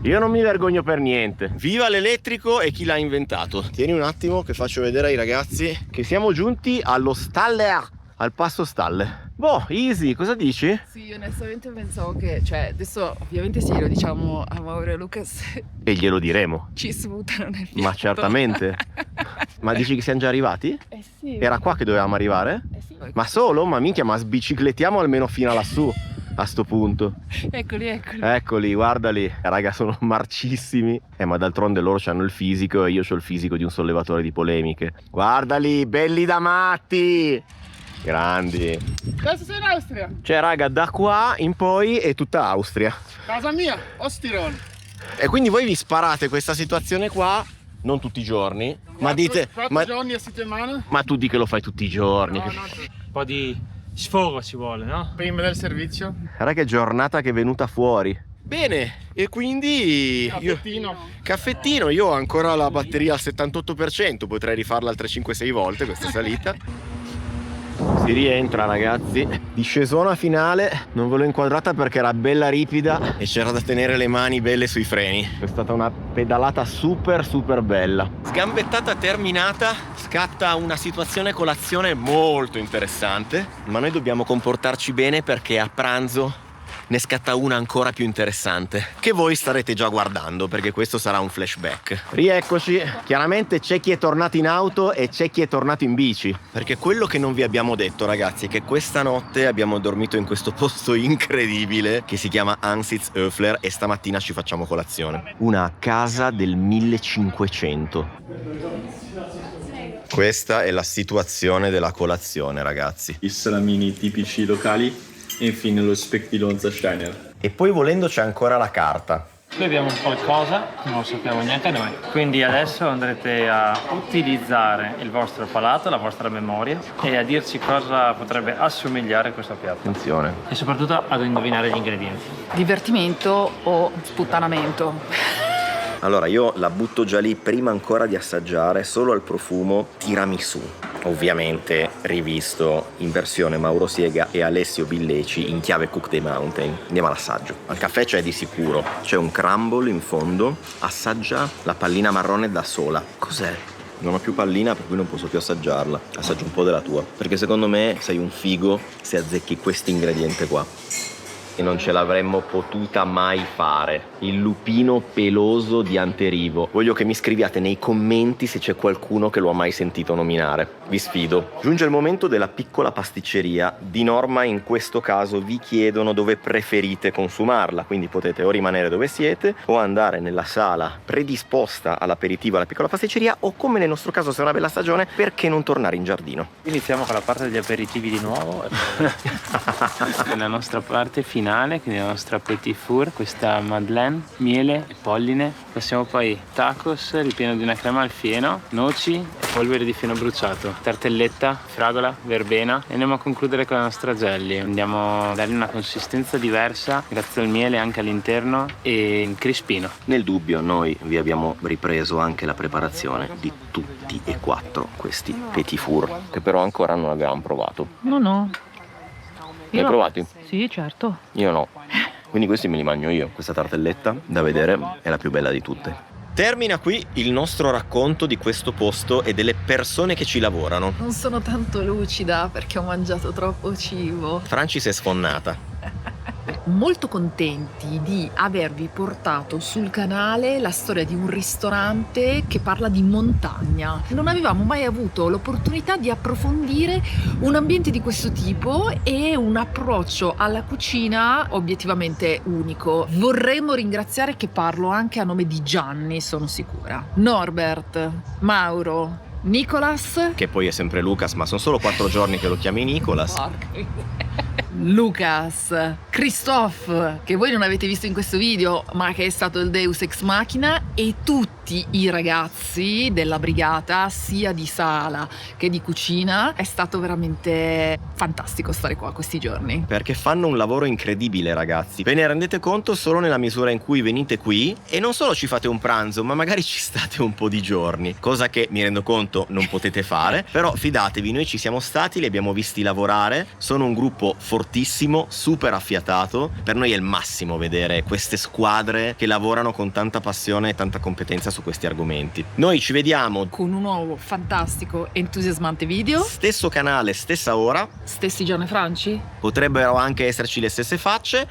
Io non mi vergogno per niente. Viva l'elettrico e chi l'ha inventato. Tieni un attimo che faccio vedere ai ragazzi che siamo giunti allo Staller, al passo Stalle. Boh, easy, cosa dici? Sì, onestamente pensavo che, cioè, adesso ovviamente sì, lo diciamo a Mauro e Lucas. E glielo diremo. Ci sputano nel piatto. Ma certamente. Ma dici che siamo già arrivati? Eh sì. Era qua che dovevamo arrivare? Eh sì. Ma solo? Ma minchia, ma sbiciclettiamo almeno fino a lassù. A sto punto. Eccoli. Eccoli, guardali. Raga, sono marcissimi. Ma d'altronde loro hanno il fisico e io ho il fisico di un sollevatore di polemiche. Guardali, belli da matti. Grandi. Adesso sei in Austria. Cioè, raga, da qua in poi è tutta Austria. Casa mia, Ostirol. E quindi voi vi sparate questa situazione qua, non tutti i giorni, ma dite... 4 giorni a settimana? Ma tu di che lo fai tutti i giorni? No. Un po' di sfogo ci vuole, no? Prima del servizio. Guarda che giornata che è venuta fuori. Bene, e quindi... Caffettino, io ho ancora la batteria al 78%, potrei rifarla altre 5-6 volte questa salita. Si rientra, ragazzi. Discesona finale, non ve l'ho inquadrata perché era bella ripida e c'era da tenere le mani belle sui freni. È stata una pedalata super bella. Sgambettata terminata, scatta una situazione colazione molto interessante, ma noi dobbiamo comportarci bene perché a pranzo ne scatta una ancora più interessante che voi starete già guardando, perché questo sarà un flashback. Rieccoci. Chiaramente c'è chi è tornato in auto e c'è chi è tornato in bici, perché quello che non vi abbiamo detto, ragazzi, è che questa notte abbiamo dormito in questo posto incredibile che si chiama Ansitzhöfler e stamattina ci facciamo colazione. Una casa del 1500. Questa è la situazione della colazione, ragazzi. I salamini tipici locali e infine lo speck di Lonza Steiner. E poi volendo c'è ancora la carta. Beviamo qualcosa, non lo sappiamo neanche noi. Quindi adesso andrete a utilizzare il vostro palato, la vostra memoria e a dirci cosa potrebbe assomigliare a questo piatto. Attenzione. E soprattutto ad indovinare gli ingredienti. Divertimento o sputtanamento? Allora io la butto già lì prima ancora di assaggiare, solo al profumo tiramisù. Ovviamente rivisto in versione Mauro Siega e Alessio Billeci in chiave Cook the Mountain. Andiamo all'assaggio. Al caffè c'è di sicuro, c'è un crumble in fondo, assaggia la pallina marrone da sola. Cos'è? Non ho più pallina per cui non posso più assaggiarla. Assaggio un po' della tua, perché secondo me sei un figo se azzecchi questo ingrediente qua. E non ce l'avremmo potuta mai fare. Il lupino peloso di Anterivo. Voglio che mi scriviate nei commenti se c'è qualcuno che lo ha mai sentito nominare. Vi sfido. Giunge il momento della piccola pasticceria. Di norma in questo caso vi chiedono dove preferite consumarla, quindi potete o rimanere dove siete o andare nella sala predisposta all'aperitivo alla piccola pasticceria, o come nel nostro caso se è una bella stagione, perché non tornare in giardino? Iniziamo con la parte degli aperitivi di nuovo. La nostra parte finale, quindi la nostra petit four, questa madeleine, miele e polline. Passiamo poi tacos ripieno di una crema al fieno, noci e polvere di fieno bruciato, tartelletta, fragola, verbena, e andiamo a concludere con la nostra jelly. Andiamo a dargli una consistenza diversa grazie al miele anche all'interno e crispino. Nel dubbio noi vi abbiamo ripreso anche la preparazione di tutti e 4 questi petit four, che però ancora non abbiamo provato. No. Li hai provati? Sì, certo. Io no. Quindi questi me li mangio io. Questa tartelletta, da vedere, è la più bella di tutte. Termina qui il nostro racconto di questo posto e delle persone che ci lavorano. Non sono tanto lucida perché ho mangiato troppo cibo. Franci si è sfonnata. Molto contenti di avervi portato sul canale la storia di un ristorante che parla di montagna. Non avevamo mai avuto l'opportunità di approfondire un ambiente di questo tipo e un approccio alla cucina obiettivamente unico. Vorremmo ringraziare, che parlo anche a nome di Gianni, sono sicura, Norbert, Mauro, Nicolas, che poi è sempre Lucas, ma sono solo 4 giorni che lo chiami Nicolas. Lucas, Christophe, che voi non avete visto in questo video ma che è stato il Deus Ex Machina, e tutti i ragazzi della brigata sia di sala che di cucina. È stato veramente fantastico stare qua questi giorni, perché fanno un lavoro incredibile, ragazzi. Ve ne rendete conto solo nella misura in cui venite qui e non solo ci fate un pranzo, ma magari ci state un po' di giorni, cosa che mi rendo conto non potete fare. Però fidatevi, noi ci siamo stati, li abbiamo visti lavorare, sono un gruppo fortissimo, super affiatato. Per noi è il massimo vedere queste squadre che lavorano con tanta passione e tanta competenza su questi argomenti. Noi ci vediamo con un nuovo fantastico entusiasmante video, stesso canale, stessa ora, stessi Gianni e Franci, potrebbero anche esserci le stesse facce.